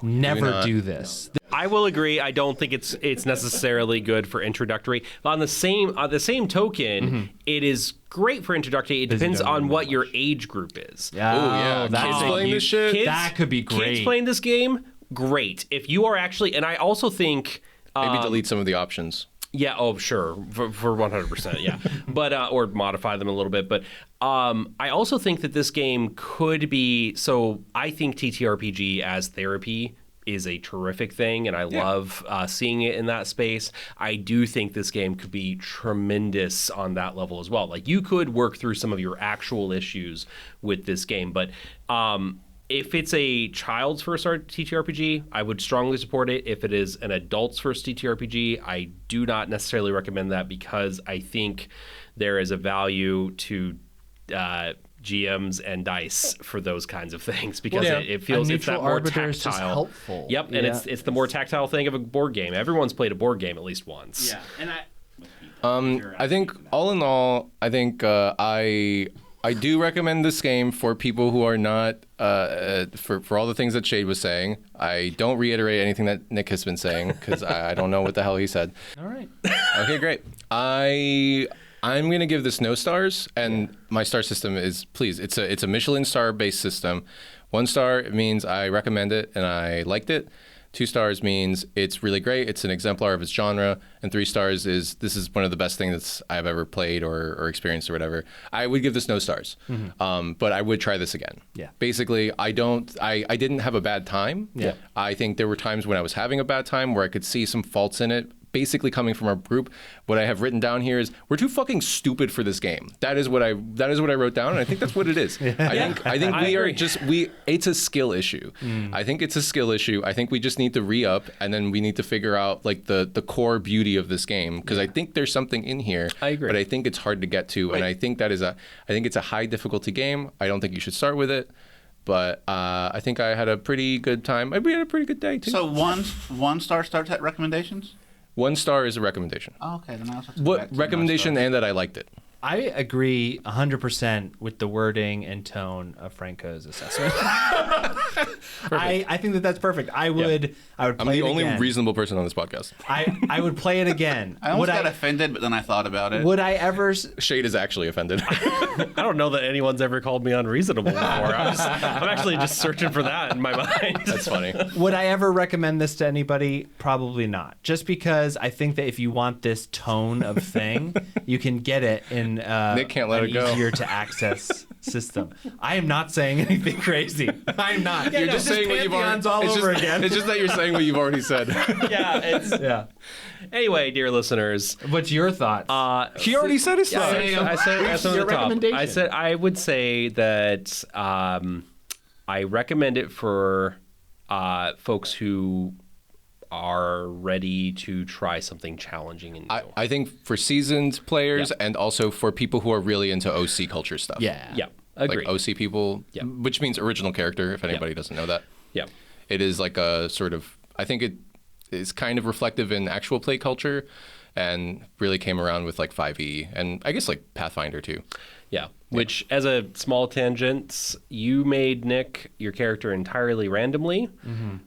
Speaker 2: never do this.
Speaker 5: No. I will agree. I don't think it's necessarily good for introductory. But on the same token, it is great for introductory. It depends on what your age group is.
Speaker 2: Yeah.
Speaker 4: Kids playing this shit.
Speaker 2: That could be great.
Speaker 5: Kids playing this game, great. If you are actually, and I also think
Speaker 4: maybe delete some of the options.
Speaker 5: Yeah. Oh, sure. For 100%. Yeah. But or modify them a little bit. But I also think that this game could be. So I think TTRPG as therapy is a terrific thing, and I love seeing it in that space. I do think this game could be tremendous on that level as well. Like, you could work through some of your actual issues with this game, but if it's a child's first TTRPG, I would strongly support it. If it is an adult's first TTRPG, I do not necessarily recommend that, because I think there is a value to GMs and dice for those kinds of things, because it feels it's that more tactile. Is just helpful. Yep, and it's the more tactile thing of a board game. Everyone's played a board game at least once.
Speaker 2: Yeah, and
Speaker 4: I think all in all, I think I do recommend this game for people who are not for all the things that Shade was saying. I don't reiterate anything that Nick has been saying, because I don't know what the hell he said.
Speaker 2: All right.
Speaker 4: Okay, great. I'm going to give this no stars, and my star system is, please, it's a Michelin star based system. 1 star means I recommend it and I liked it. 2 stars means it's really great, it's an exemplar of its genre, and 3 stars is this is one of the best things I've ever played or experienced or whatever. I would give this no stars, but I would try this again.
Speaker 2: Yeah.
Speaker 4: Basically, I didn't have a bad time.
Speaker 2: Yeah.
Speaker 4: I think there were times when I was having a bad time where I could see some faults in it. Basically, coming from our group, what I have written down here is we're too fucking stupid for this game. That is what I wrote down, and I think that's what it is. I think we are just it's a skill issue. I think it's a skill issue. I think we just need to re-up, and then we need to figure out like the core beauty of this game, because I think there's something in here.
Speaker 5: I agree,
Speaker 4: but I think it's hard to get to, and I think it's a high difficulty game. I don't think you should start with it. But I think I had a pretty good time. We had a pretty good day too.
Speaker 3: So 1 star starts at recommendations?
Speaker 4: 1 star is a recommendation.
Speaker 3: Oh, okay. Then I'll have to
Speaker 4: what recommendation, and that I liked it.
Speaker 2: I agree 100% with the wording and tone of Franco's assessment. I think that's perfect. I would play it again.
Speaker 4: I'm the only reasonable person on this podcast.
Speaker 2: I would play it again.
Speaker 3: I almost got offended, but then I thought about it.
Speaker 2: Would I ever...
Speaker 4: Shade is actually offended.
Speaker 5: I don't know that anyone's ever called me unreasonable before. I'm actually just searching for that in my mind.
Speaker 4: That's funny.
Speaker 2: Would I ever recommend this to anybody? Probably not. Just because I think that if you want this tone of thing, you can get it in
Speaker 4: Nick can't let it go.
Speaker 2: Easier to access system. I am not saying anything crazy. I'm not.
Speaker 4: You're just saying what you've already
Speaker 2: again.
Speaker 4: It's just that you're saying what you've already said.
Speaker 5: Yeah. Anyway, dear listeners,
Speaker 2: what's your thoughts?
Speaker 4: He already said his thoughts.
Speaker 5: I said your recommendation. I said I would say that I recommend it for folks who are ready to try something challenging and new.
Speaker 4: I think for seasoned players and also for people who are really into OC culture stuff.
Speaker 5: Yeah. Agreed.
Speaker 4: Like OC people, which means original character, if anybody doesn't know that.
Speaker 5: Yeah.
Speaker 4: It is like a sort of, I think it is kind of reflective in actual play culture, and really came around with like 5e and I guess like Pathfinder too.
Speaker 5: Yeah. Which, as a small tangent, you made Nick, your character, entirely randomly,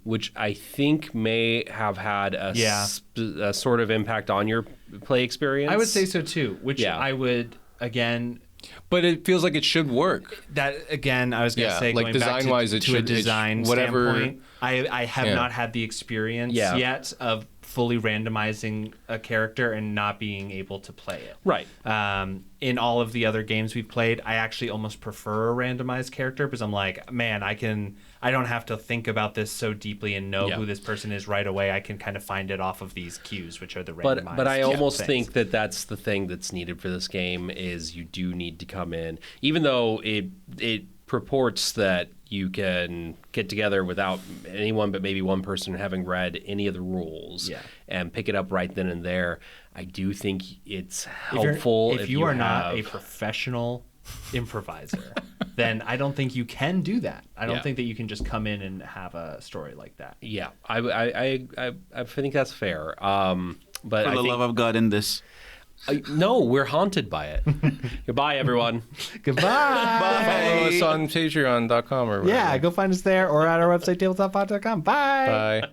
Speaker 5: which I think may have had a sort of impact on your play experience.
Speaker 2: I would say so too, which I would, again...
Speaker 4: But it feels like it should work.
Speaker 2: That, again, I was going to say,
Speaker 4: like
Speaker 2: going
Speaker 4: design-wise,
Speaker 2: back to a design standpoint, I have not had the experience yet of fully randomizing a character and not being able to play it.
Speaker 5: Right.
Speaker 2: In all of the other games we've played, I actually almost prefer a randomized character, because I'm like, man, I don't have to think about this so deeply and know who this person is right away. I can kind of find it off of these cues, which are the randomized.
Speaker 5: But I almost think that that's the thing that's needed for this game, is you do need to come in, even though it purports that you can get together without anyone but maybe one person having read any of the rules and pick it up right then and there. I do think it's helpful
Speaker 2: if you are not a professional improviser, then I don't think you can do that. I don't think that you can just come in and have a story like that.
Speaker 5: Yeah, I think that's fair. But
Speaker 3: for the love of God in this.
Speaker 5: No, we're haunted by it. Goodbye, everyone.
Speaker 2: Goodbye.
Speaker 4: Follow us on patreon.com or whatever.
Speaker 2: Yeah, go find us there or at our website, tabletop.com. Bye.
Speaker 4: Bye.